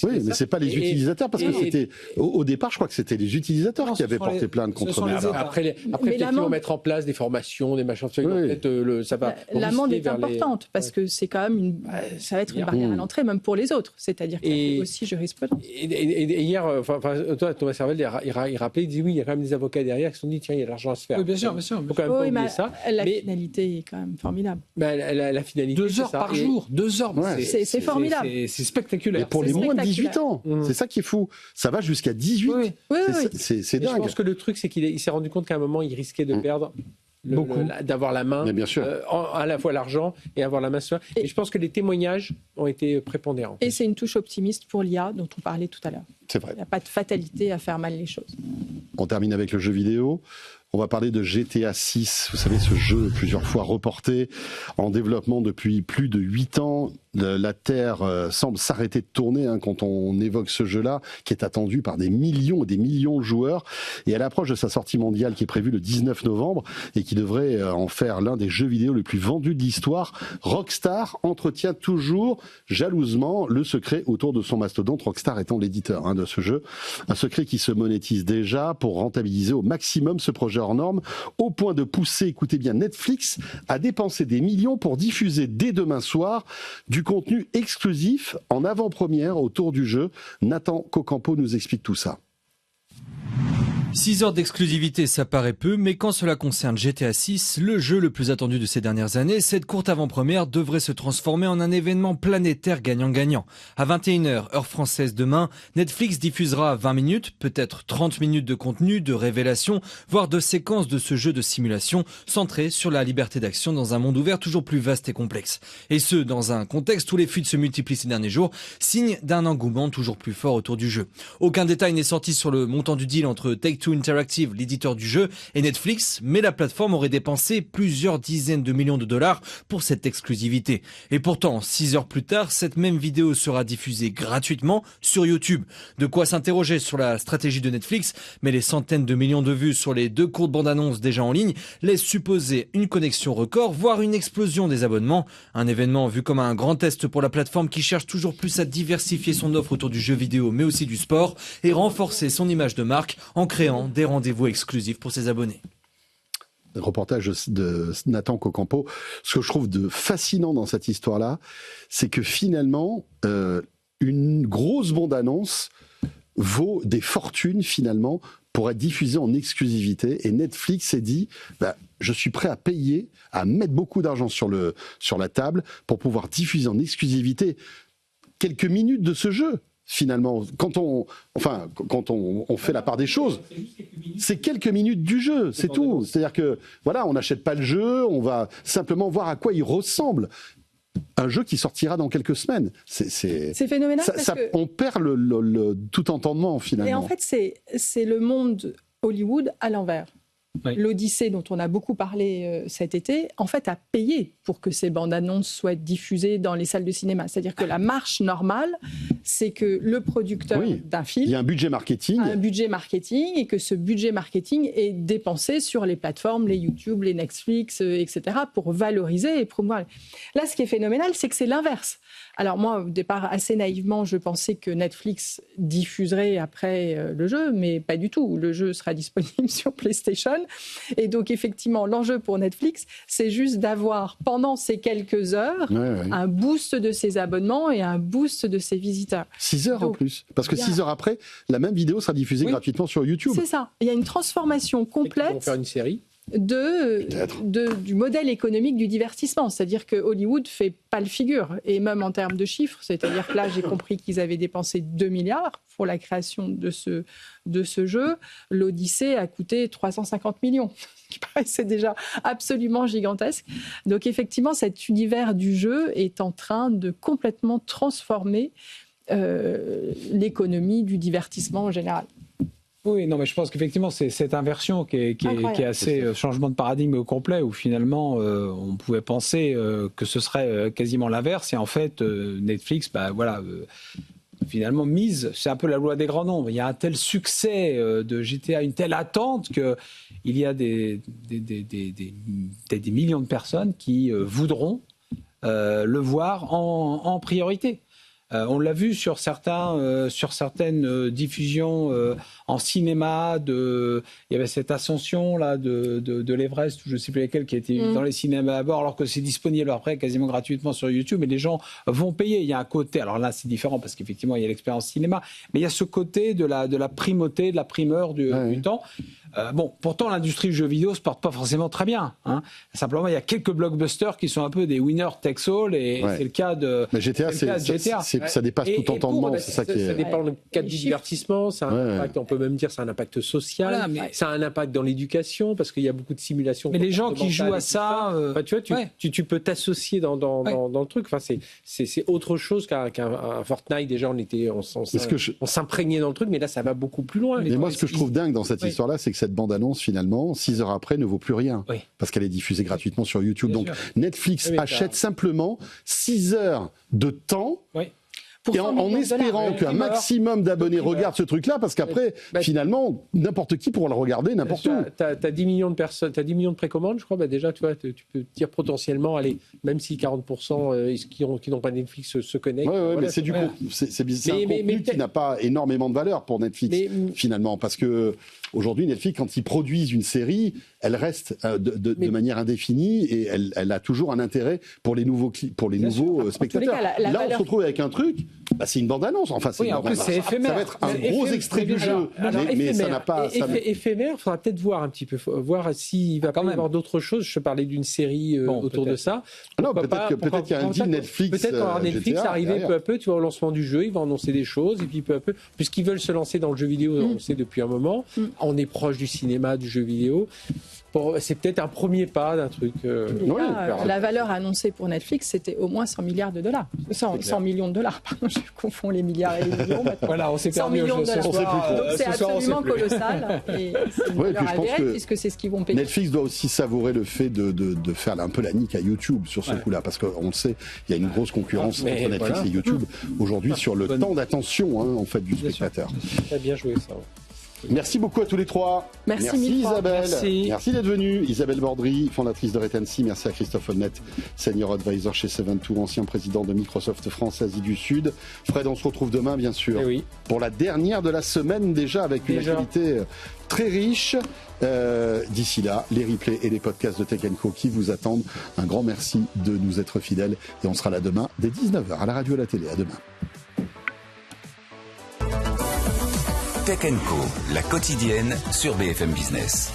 Oui, mais ce n'est pas les utilisateurs, parce que c'était au départ, je crois que c'était les utilisateurs qui avaient porté plainte contre Meta. Après peut-être qu'ils vont mettre en place des formations, des machins. Ça va. L'amende est importante, parce que c'est quand même ça va être une barrière à l'entrée, même pour les autres. C'est-à-dire qu'il y a aussi jurisprudence. Et hier, Thomas Serval, il rappelait, il dit oui, il y a quand même des avocats derrière qui se sont dit tiens, il y a de l'argent à se faire. Oui, bien sûr. Il faut quand même pas oublier ça. La finalité est quand même formidable. La finalité, 2 heures par jour. 2 heures. C'est formidable. C'est spectaculaire. Et pour les moins de 18 ans, c'est ça qui est fou. Ça va jusqu'à 18. Oui. C'est dingue. Je pense que le truc, c'est qu'il s'est rendu compte qu'à un moment, il risquait de perdre. D'avoir la main, bien sûr. À la fois l'argent et avoir la main sur. Et je pense que les témoignages ont été prépondérants. Et c'est une touche optimiste pour l'IA dont on parlait tout à l'heure. C'est vrai. Il n'y a pas de fatalité à faire mal les choses. On termine avec le jeu vidéo. On va parler de GTA 6, vous savez, ce jeu plusieurs fois reporté, en développement depuis plus de 8 ans. La Terre semble s'arrêter de tourner quand on évoque ce jeu-là, qui est attendu par des millions et des millions de joueurs. Et à l'approche de sa sortie mondiale, qui est prévue le 19 novembre, et qui devrait en faire l'un des jeux vidéo les plus vendus de l'histoire, Rockstar entretient toujours jalousement le secret autour de son mastodonte, Rockstar étant l'éditeur de ce jeu. Un secret qui se monétise déjà pour rentabiliser au maximum ce projet hors norme, au point de pousser, écoutez bien, Netflix à dépenser des millions pour diffuser dès demain soir du contenu exclusif en avant-première autour du jeu. Nathan Cocampo nous explique tout ça. 6 heures d'exclusivité, ça paraît peu, mais quand cela concerne GTA 6, le jeu le plus attendu de ces dernières années, cette courte avant-première devrait se transformer en un événement planétaire gagnant-gagnant. À 21h, heure française demain, Netflix diffusera 20 minutes, peut-être 30 minutes de contenu, de révélation, voire de séquences de ce jeu de simulation centré sur la liberté d'action dans un monde ouvert toujours plus vaste et complexe. Et ce, dans un contexte où les fuites se multiplient ces derniers jours, signe d'un engouement toujours plus fort autour du jeu. Aucun détail n'est sorti sur le montant du deal entre Take-Two Interactive, l'éditeur du jeu, et Netflix, mais la plateforme aurait dépensé plusieurs dizaines de millions de dollars pour cette exclusivité. Et pourtant, 6 heures plus tard, cette même vidéo sera diffusée gratuitement sur YouTube. De quoi s'interroger sur la stratégie de Netflix, mais les centaines de millions de vues sur les 2 courtes bandes-annonces déjà en ligne laissent supposer une connexion record, voire une explosion des abonnements. Un événement vu comme un grand test pour la plateforme qui cherche toujours plus à diversifier son offre autour du jeu vidéo, mais aussi du sport, et renforcer son image de marque en créant des rendez-vous exclusifs pour ses abonnés. Reportage de Nathan Cocampo. Ce que je trouve de fascinant dans cette histoire-là, c'est que finalement, une grosse bande-annonce vaut des fortunes finalement pour être diffusée en exclusivité. Et Netflix s'est dit, je suis prêt à payer, à mettre beaucoup d'argent sur la table pour pouvoir diffuser en exclusivité quelques minutes de ce jeu. Finalement, quand on fait la part des choses, c'est quelques minutes du jeu, c'est tout. C'est-à-dire que voilà, on n'achète pas le jeu, on va simplement voir à quoi il ressemble. Un jeu qui sortira dans quelques semaines. C'est phénoménal. On perd le tout entendement finalement. Et en fait, c'est le monde Hollywood à l'envers. Oui. L'Odyssée, dont on a beaucoup parlé cet été, en fait, a payé pour que ces bandes-annonces soient diffusées dans les salles de cinéma. C'est-à-dire que la marche normale, c'est que le producteur d'un film... Il y a un budget marketing. Et que ce budget marketing est dépensé sur les plateformes, les YouTube, les Netflix, etc., pour valoriser et promouvoir. Là, ce qui est phénoménal, c'est que c'est l'inverse. Alors moi, au départ, assez naïvement, je pensais que Netflix diffuserait après le jeu, mais pas du tout. Le jeu sera disponible sur PlayStation. Et donc, effectivement, l'enjeu pour Netflix, c'est juste d'avoir, pendant ces quelques heures, un boost de ses abonnements et un boost de ses visiteurs. 6 heures donc, en plus. Parce que 6 heures après, la même vidéo sera diffusée gratuitement sur YouTube. C'est ça. Il y a une transformation complète. Ils vont faire une série du modèle économique du divertissement. C'est-à-dire que Hollywood fait pas le figure, et même en termes de chiffres. C'est-à-dire que là, j'ai compris qu'ils avaient dépensé 2 milliards pour la création de ce jeu. L'Odyssée a coûté 350 millions, ce qui paraissait déjà absolument gigantesque. Donc effectivement, cet univers du jeu est en train de complètement transformer l'économie du divertissement en général. Oui, non, mais je pense qu'effectivement, c'est cette inversion qui est assez changement de paradigme complet, où finalement, on pouvait penser que ce serait quasiment l'inverse. Et en fait, Netflix, finalement, mise, c'est un peu la loi des grands nombres. Il y a un tel succès de GTA, une telle attente qu'il y a des millions de personnes qui voudront le voir en priorité. On l'a vu sur certaines diffusions en cinéma. Il y avait cette ascension là de l'Everest, je ne sais plus lesquels, qui était dans les cinémas à bord, alors que c'est disponible après quasiment gratuitement sur YouTube. Et les gens vont payer. Il y a un côté, alors là c'est différent parce qu'effectivement il y a l'expérience cinéma, mais il y a ce côté de la primauté, de la primeur du temps. Pourtant l'industrie du jeu vidéo se porte pas forcément très bien. Hein. Simplement, il y a quelques blockbusters qui sont un peu des winner takes all, et c'est le cas de. Mais GTA, ça dépasse tout entendement. C'est ça qui est. Ça dépend du cadre du divertissement. Ça a un impact, on peut même dire, c'est un impact social. Ça a un impact dans l'éducation parce qu'il y a beaucoup de simulations. Mais les gens qui jouent à ça, tu peux t'associer dans le truc. Enfin, c'est autre chose qu'un Fortnite. Déjà, on s'imprégnait dans le truc, mais là, ça va beaucoup plus loin. Mais moi, ce que je trouve dingue dans cette histoire-là, c'est que cette bande-annonce, finalement, 6 heures après, ne vaut plus rien. Parce qu'elle est diffusée gratuitement sur YouTube. Donc, Netflix achète simplement 6 heures de temps pour Et 100 en millions de espérant dollars. qu'un maximum d'abonnés regardent ce truc-là, parce qu'après, finalement, n'importe qui pourra le regarder n'importe où. Tu as 10 millions de personnes, tu as 10 millions de précommandes, je crois. Déjà, tu vois, tu peux dire potentiellement, allez, même si 40% qui n'ont pas Netflix se connectent. Oui, voilà, mais c'est un contenu qui n'a pas énormément de valeur pour Netflix, finalement, parce que aujourd'hui, Netflix, quand ils produisent une série, elle reste de manière indéfinie et elle a toujours un intérêt pour les nouveaux spectateurs. Cas, là, on se retrouve avec un truc, c'est une bande-annonce. Enfin, c'est en plus, c'est éphémère. Ça va être un gros extrait du jeu, mais ça n'a pas... Éphémère, il faudra peut-être voir un petit peu, voir s'il va pas y avoir d'autres choses. Je te parlais d'une série autour de ça. Non, peut-être qu'il y a un deal Netflix. Peut-être quand Netflix arriver peu à peu, tu vois, au lancement du jeu, ils vont annoncer des choses, et puis peu à peu, puisqu'ils veulent se lancer dans le jeu vidéo, on le sait depuis un moment, on est proche du cinéma, du jeu vidéo. C'est peut-être un premier pas d'un truc. La valeur annoncée pour Netflix, c'était au moins 100 milliards de dollars. 100 millions de dollars, pardon, je confonds les milliards et les millions. Voilà, on s'est 100 millions de dollars. Donc c'est absolument colossal. Et c'est une valeur avérée, puisque c'est ce qu'ils vont payer. Netflix doit aussi savourer le fait de faire un peu la nique à YouTube sur ce coup-là, parce qu'on le sait, il y a une grosse concurrence entre Netflix et YouTube aujourd'hui sur le temps d'attention en fait, du spectateur. Très bien joué ça. Merci beaucoup à tous les trois. Merci Isabelle. Merci d'être venue. Isabelle Bordry, fondatrice de Retency. Merci à Christophe Holnet, senior advisor chez Seven2, ancien président de Microsoft France Asie du Sud. Fred, on se retrouve demain, bien sûr, pour la dernière de la semaine déjà, avec une actualité très riche. D'ici là, les replays et les podcasts de Tech & Co qui vous attendent. Un grand merci de nous être fidèles et on sera là demain dès 19h à la radio et à la télé. À demain. Tech & Co, la quotidienne sur BFM Business.